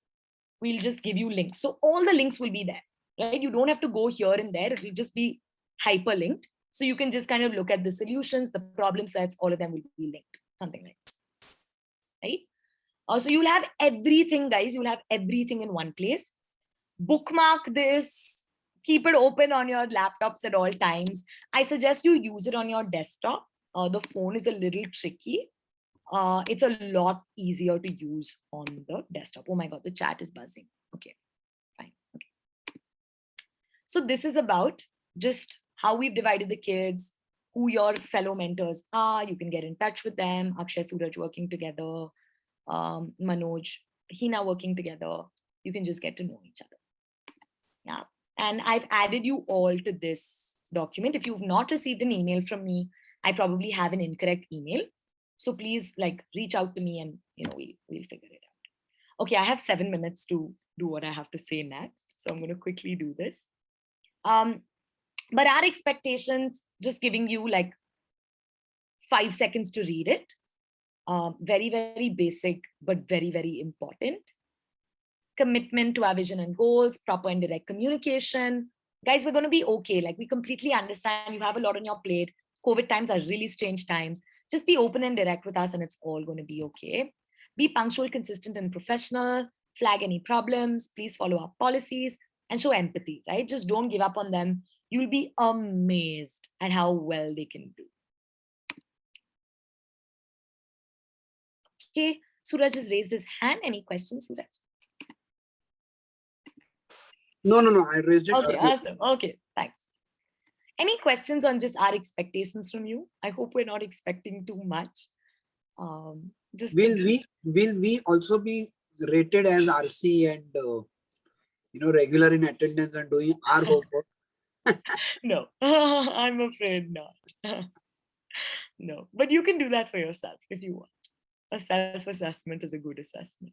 we'll just give you links. So all the links will be there, right? You don't have to go here and there. It'll just be hyperlinked. So you can just kind of look at the solutions, the problem sets, all of them will be linked, something like this, right? So you'll have everything, guys. You'll have everything in one place. Bookmark this, keep it open on your laptops at all times. I suggest you use it on your desktop. The phone is a little tricky. It's a lot easier to use on the desktop. Oh my God, the chat is buzzing. Okay, fine. Okay. So this is about just how we've divided the kids, who your fellow mentors are. You can get in touch with them. Akshay, Suraj working together, Manoj, Hina working together. You can just get to know each other. Yeah. And I've added you all to this document. If you've not received an email from me, I probably have an incorrect email. So please reach out to me and we'll figure it out. Okay, I have 7 minutes to do what I have to say next. So I'm going to quickly do this. But our expectations, just giving you 5 seconds to read it. Very, very basic, but very, very important. Commitment to our vision and goals, proper and direct communication. Guys, we're going to be okay. We completely understand you have a lot on your plate. COVID times are really strange times. Just be open and direct with us and it's all going to be okay. Be punctual, consistent, and professional. Flag any problems. Please follow our policies and show empathy, right? Just don't give up on them. You'll be amazed at how well they can do. Okay, Suraj has raised his hand. Any questions, Suraj? No. I raised it. Okay, awesome. Okay, thanks. Any questions on just our expectations from you? I hope we're not expecting too much. Just will we also be rated as RC and regular in attendance and doing our homework? No, I'm afraid not. No, but you can do that for yourself if you want. A self-assessment is a good assessment.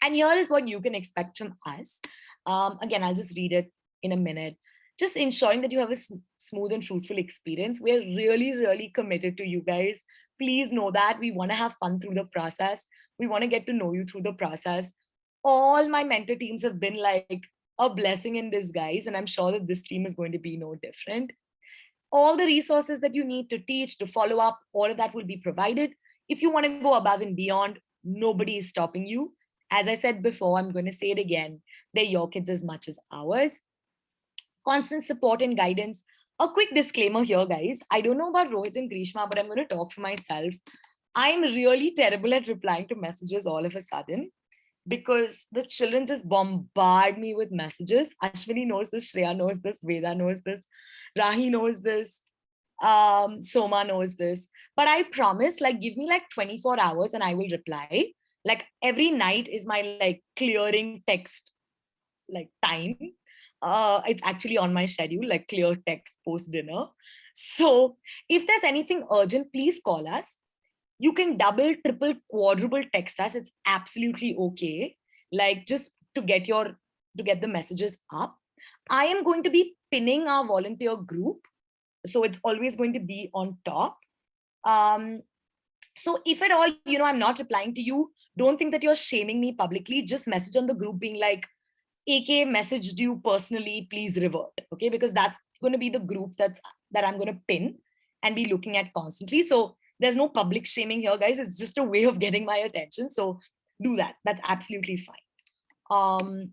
And here is what you can expect from us. Again, I'll just read it in a minute. Just ensuring that you have a smooth and fruitful experience. We're really, really committed to you guys. Please know that we want to have fun through the process. We want to get to know you through the process. All my mentor teams have been like a blessing in disguise, and I'm sure that this team is going to be no different. All the resources that you need to teach, to follow up, all of that will be provided. If you want to go above and beyond, nobody is stopping you. As I said before, I'm going to say it again. They're your kids as much as ours. Constant support and guidance. A quick disclaimer here, guys. I don't know about Rohit and Grishma, but I'm going to talk for myself. I'm really terrible at replying to messages all of a sudden because the children just bombard me with messages. Ashwini knows this, Shreya knows this, Veda knows this, Rahi knows this, Soma knows this. But I promise, give me 24 hours and I will reply. Every night is my clearing text time. It's actually on my schedule, clear text post dinner. So if there's anything urgent, please call us. You can double, triple, quadruple text us. It's absolutely okay. Just to get the messages up. I am going to be pinning our volunteer group. So it's always going to be on top. So if at all, I'm not replying to you, don't think that you're shaming me publicly. Just message on the group being like, AK messaged you personally, please revert. Okay, because that's going to be the group that I'm going to pin and be looking at constantly. So there's no public shaming here, guys. It's just a way of getting my attention. So do that. That's absolutely fine.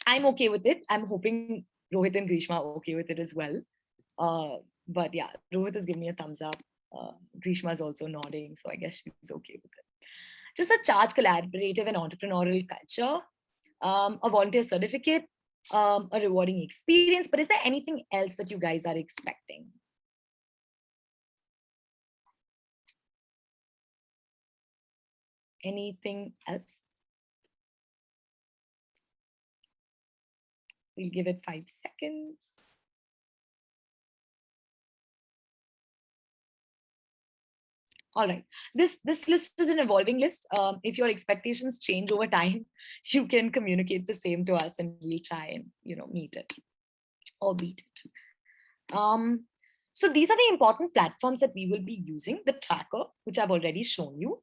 I'm okay with it. I'm hoping Rohit and Grishma are okay with it as well. But yeah, Rohit has given me a thumbs up. Grishma is also nodding, so I guess she's okay with it. Just a charged, collaborative and entrepreneurial culture, a volunteer certificate, a rewarding experience. But is there anything else that you guys are expecting? Anything else? We'll give it 5 seconds. All right. This list is an evolving list. If your expectations change over time, you can communicate the same to us and we'll try and, meet it or beat it. So these are the important platforms that we will be using. The tracker, which I've already shown you.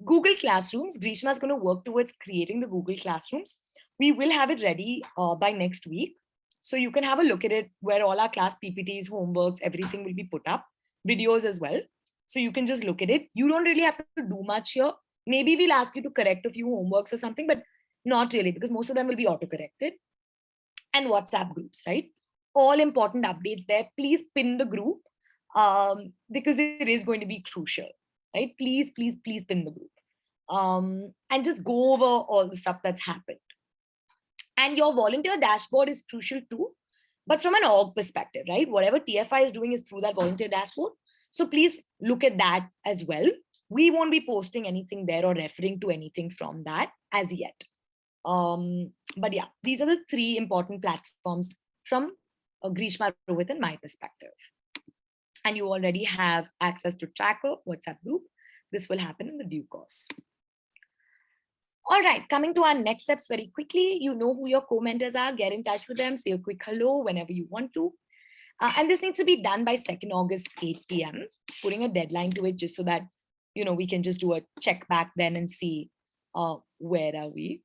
Google Classrooms. Grishma is going to work towards creating the Google Classrooms. We will have it ready by next week. So you can have a look at it where all our class PPTs, homeworks, everything will be put up, videos as well. So you can just look at it. You don't really have to do much here. Maybe we'll ask you to correct a few homeworks or something, but not really, because most of them will be auto-corrected. And WhatsApp groups, right? All important updates there. Please pin the group because it is going to be crucial, right? Please pin the group and just go over all the stuff that's happened. And your volunteer dashboard is crucial too, but from an org perspective, right? Whatever TFI is doing is through that volunteer dashboard. So please look at that as well. We won't be posting anything there or referring to anything from that as yet. But yeah, these are the 3 important platforms from Grishma, Rohit, and my perspective. And you already have access to Tracker, WhatsApp group. This will happen in the due course. All right, coming to our next steps very quickly. You know who your co-mentors are. Get in touch with them. Say a quick hello whenever you want to. And this needs to be done by 2nd August, 8 p.m. Putting a deadline to it just so that, we can just do a check back then and see where are we.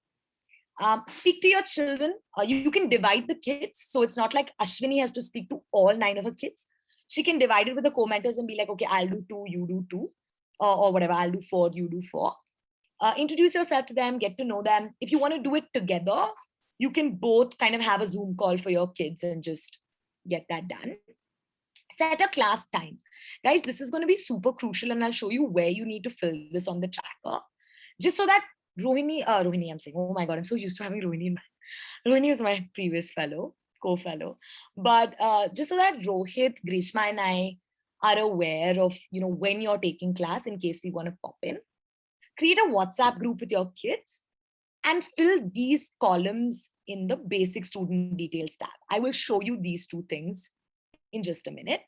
Speak to your children. You can divide the kids. So it's not like Ashwini has to speak to all 9 of her kids. She can divide it with the co-mentors and be like, okay, I'll do 2, you do 2, or whatever. I'll do 4, you do 4. Introduce yourself to them, get to know them. If you want to do it together, you can both kind of have a Zoom call for your kids and just get that done. Set a class time. Guys, this is going to be super crucial and I'll show you where you need to fill this on the tracker. Just so that Rohini, I'm saying, oh my God, I'm so used to having Rohini in mind. Rohini was my previous co-fellow. But just so that Rohit, Grishma and I are aware of, when you're taking class in case we want to pop in. Create a WhatsApp group with your kids and fill these columns in the basic student details tab. I will show you these 2 things in just a minute.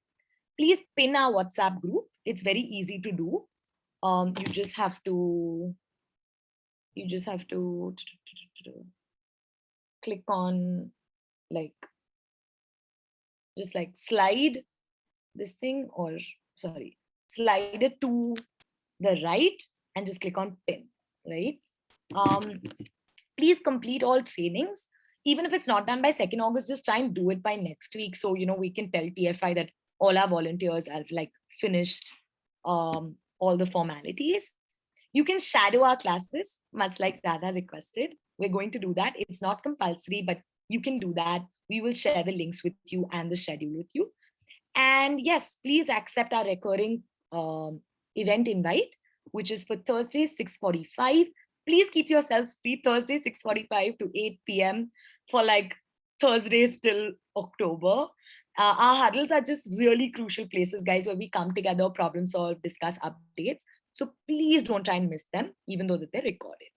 Please pin our WhatsApp group. It's very easy to do. You just have to click on slide this thing slide it to the right and just click on pin, right? Please complete all trainings. Even if it's not done by 2nd August, just try and do it by next week. So, we can tell TFI that all our volunteers have finished all the formalities. You can shadow our classes, much like Radha requested. We're going to do that. It's not compulsory, but you can do that. We will share the links with you and the schedule with you. And yes, please accept our recurring event invite, which is for Thursday, 6:45. Please keep yourselves free Thursday, 6:45 to 8 p.m. for Thursdays till October. Our huddles are just really crucial places, guys, where we come together, problem solve, discuss updates. So please don't try and miss them, even though that they're recorded.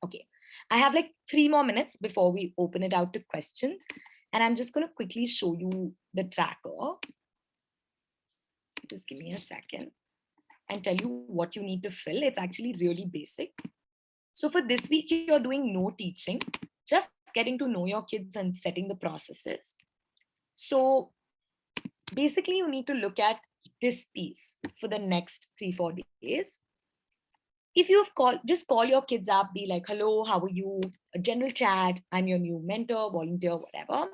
Okay, I have 3 more minutes before we open it out to questions. And I'm just going to quickly show you the tracker. Just give me a second and tell you what you need to fill. It's actually really basic. So for this week, you're doing no teaching, just getting to know your kids and setting the processes. So basically, you need to look at this piece for the next 3-4 days. If you've just call your kids up, be like, hello, how are you? A general chat, I'm your new mentor, volunteer, whatever.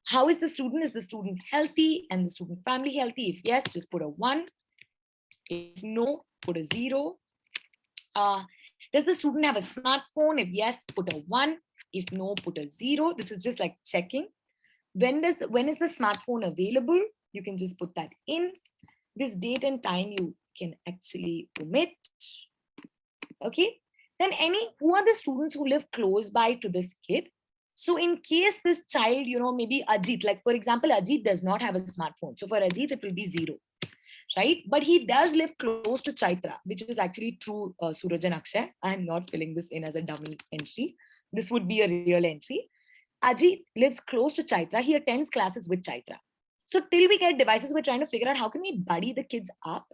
How is the student? Is the student healthy and the student family healthy? If yes, just put a 1. If no, put a 0. Does the student have a smartphone? If yes, put a 1. If no, put a 0. This is just checking. When is the smartphone available? You can just put that in. This date and time you can actually omit. Okay. Then who are the students who live close by to this kid? So in case this child, maybe Ajit, for example, Ajit does not have a smartphone. So for Ajit, it will be 0. Right? But he does live close to Chaitra, which is actually true, Suraj and Akshay. I'm not filling this in as a dummy entry. This would be a real entry. Ajit lives close to Chaitra. He attends classes with Chaitra. So till we get devices, we're trying to figure out how can we buddy the kids up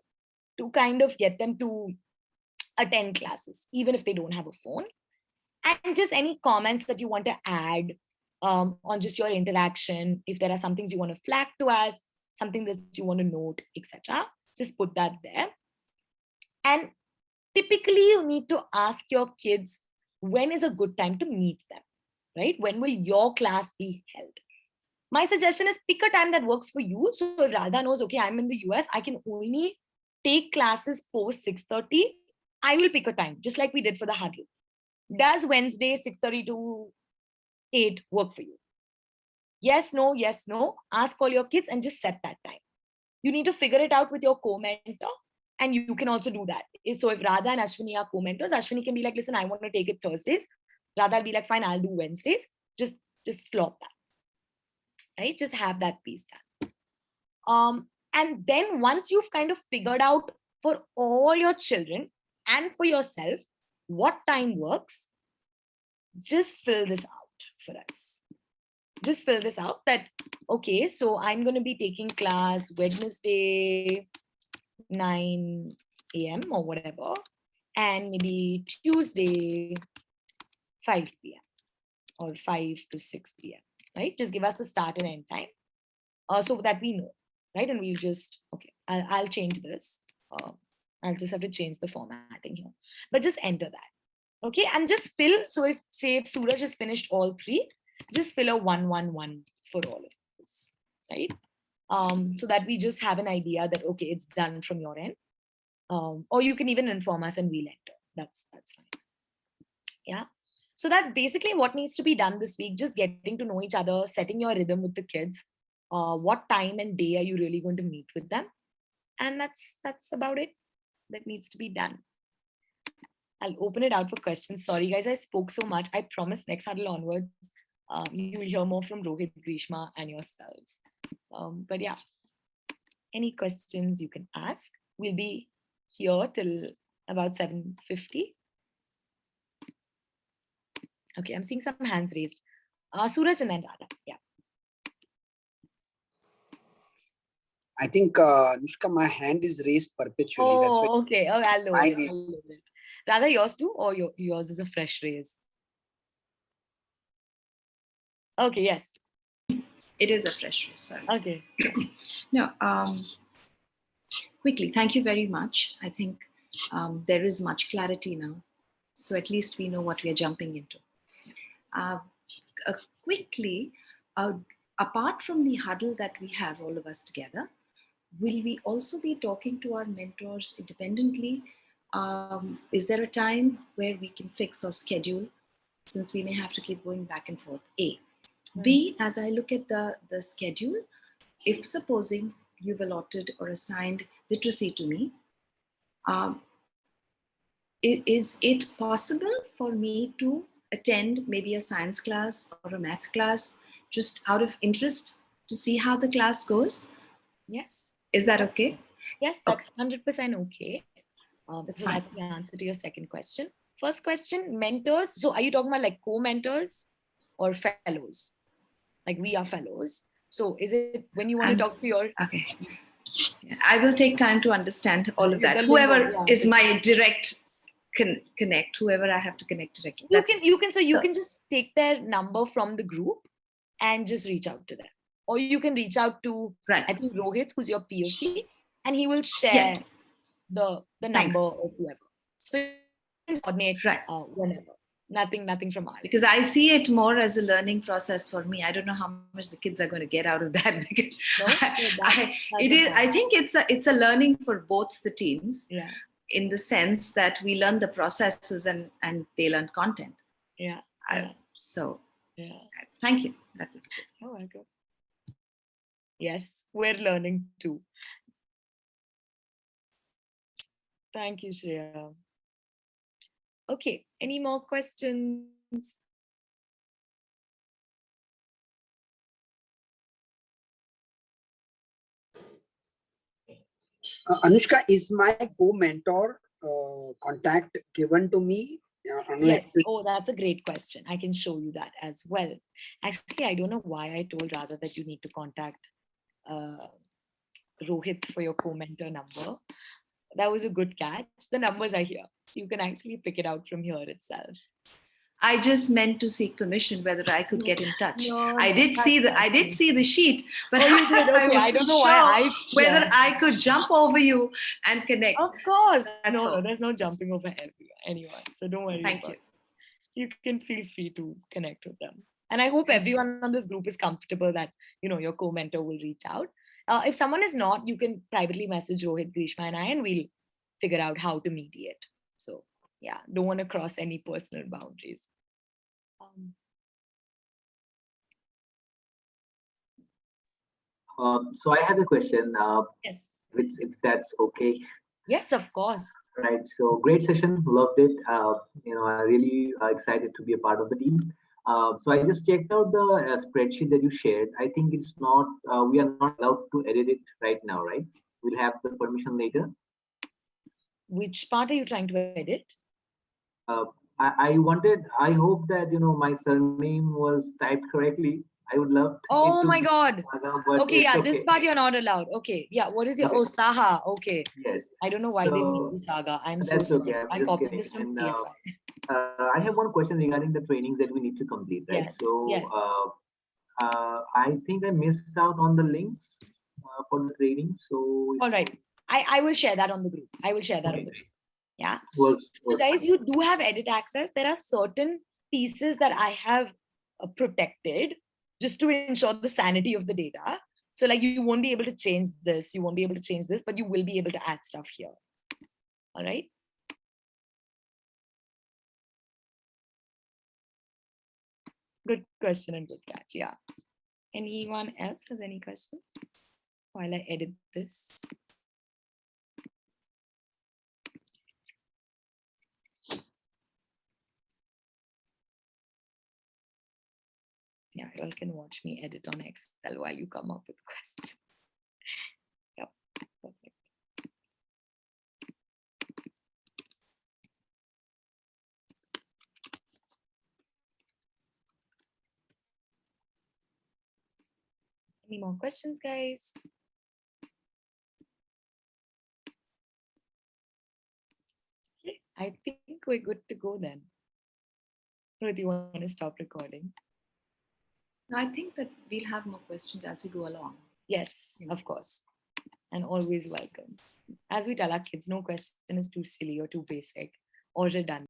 to kind of get them to attend classes, even if they don't have a phone. And just any comments that you want to add on just your interaction. If there are some things you want to flag to us, something that you want to note, etc., just put that there. And typically you need to ask your kids, when is a good time to meet them, right? When will your class be held? My suggestion is pick a time that works for you. So if Radha knows, okay, I'm in the US, I can only take classes post 6:30, I will pick a time, just like we did for the huddle. Does Wednesday 6:30 to 8 work for you? Yes, no, yes, no. Ask all your kids and just set that time. You need to figure it out with your co-mentor, and you can also do that. So if Radha and Ashwini are co-mentors, Ashwini can be like, listen, I want to take it Thursdays. Radha will be like, fine, I'll do Wednesdays. Just slot that, right? Just have that piece done. And then once you've kind of figured out for all your children and for yourself what time works, just fill this out for us. Just fill this out that, okay, so I'm going to be taking class Wednesday, 9 a.m. or whatever, and maybe Tuesday, 5 p.m. or 5 to 6 p.m., right? Just give us the start and end time so that we know, right? And we'll just, okay, I'll change this. I'll just have to change the formatting here, but just enter that. Okay, and just fill. So if Suraj has finished all three, just fill a 111 for all of this, right? So that we just have an idea that, okay, it's done from your end. Or you can even inform us and we'll enter. That's fine. Yeah. So that's basically what needs to be done this week. Just getting to know each other, setting your rhythm with the kids. What time and day are you really going to meet with them? And that's about it. That needs to be done. I'll open it out for questions. Sorry, guys, I spoke so much. I promise next huddle onwards, you will hear more from Rohit, Grishma, and yourselves. But yeah, any questions you can ask. We'll be here till about 7:50. Okay, I'm seeing some hands raised. Suraj and then Radha. Yeah. I think, Anushka, my hand is raised perpetually. That's why. Oh, okay. Oh, I'll lower it. Radha, yours too, or yours is a fresh raise? Okay, yes. It is a fresh raise, sorry. Okay. No, quickly, thank you very much. I think there is much clarity now. So at least we know what we are jumping into. Quickly, apart from the huddle that we have all of us together, will we also be talking to our mentors independently? Is there a time where we can fix or schedule, since we may have to keep going back and forth? A. B, as I look at the schedule, if supposing you've allotted or assigned literacy to me, is it possible for me to attend maybe a science class or a math class just out of interest to see how the class goes? Yes. Is that okay? Yes, that's 100% okay. That's so fine. that's the answer to your second question. First question, mentors. So are you talking about like co-mentors or fellows? Like we are fellows. So is it when you want to talk to your... Okay. I will take time to understand all of that. The Whoever lingo, yeah, is my direct connect, whoever I have to connect directly. You can just take their number from the group and just reach out to them. Or you can reach out to, I think, Rohit, who's your POC, and he will share the number of whoever. So you can coordinate whenever. Nothing from our end. Because I see it more as a learning process for me. I don't know how much the kids are going to get out of that. Because I think it's a learning for both the teams. Yeah. In the sense that we learn the processes and they learn content. Yeah. So yeah. Thank you. That would be good. You're welcome. Yes, we're learning too. Thank you, Shreya. Okay, any more questions? Anushka, is my co-mentor contact given to me? Yes. Oh, that's a great question. I can show you that as well. Actually, I don't know why I told Radha that you need to contact Rohit for your co-mentor number. that was a good catch. The numbers are here. You can actually pick it out from here itself. I just meant to seek permission whether I could get in touch. No, I did see the sheet, but Oh, you did? I Okay, I wasn't don't know why sure whether yeah. I could jump over you and connect. Of course. That's No, all. there's no jumping over anyone. So don't worry. Thank about you. it. You can feel free to connect with them. And I hope everyone on this group is comfortable that, your co-mentor will reach out. If someone is not, you can privately message Rohit, Grishma, and I, and we'll figure out how to mediate. So yeah, don't want to cross any personal boundaries. So I have a question. Yes. If that's okay. Yes, of course. Right. So great session. Loved it. I really excited to be a part of the team. So I just checked out the spreadsheet that you shared. I think it's not. We are not allowed to edit it right now, right? We'll have the permission later. Which part are you trying to edit? I hope that my surname was typed correctly. I would love Oh my God. But okay, yeah, this okay. part you're not allowed. Okay, yeah. What is your Saha? Okay. Yes. I don't know why they made you Saga. I'm so That's okay. sorry. I copied this from TFI. I have one question regarding the trainings that we need to complete, right? Yes. So yes. I think I missed out on the links for the training. So All right. I will share that on the group. I will share that on the group. Yeah. Works. So guys, you do have edit access. There are certain pieces that I have protected just to ensure the sanity of the data. So like you won't be able to change this, you won't be able to change this, but you will be able to add stuff here. All right. Good question and good catch. Yeah. Anyone else has any questions while I edit this? Yeah, you all can watch me edit on Excel while you come up with questions. Yep, perfect. Any more questions, guys? Okay, I think we're good to go then. Or do you want to stop recording? No, I think that we'll have more questions as we go along. Yes, of course. And always welcome. As we tell our kids, no question is too silly or too basic or redundant.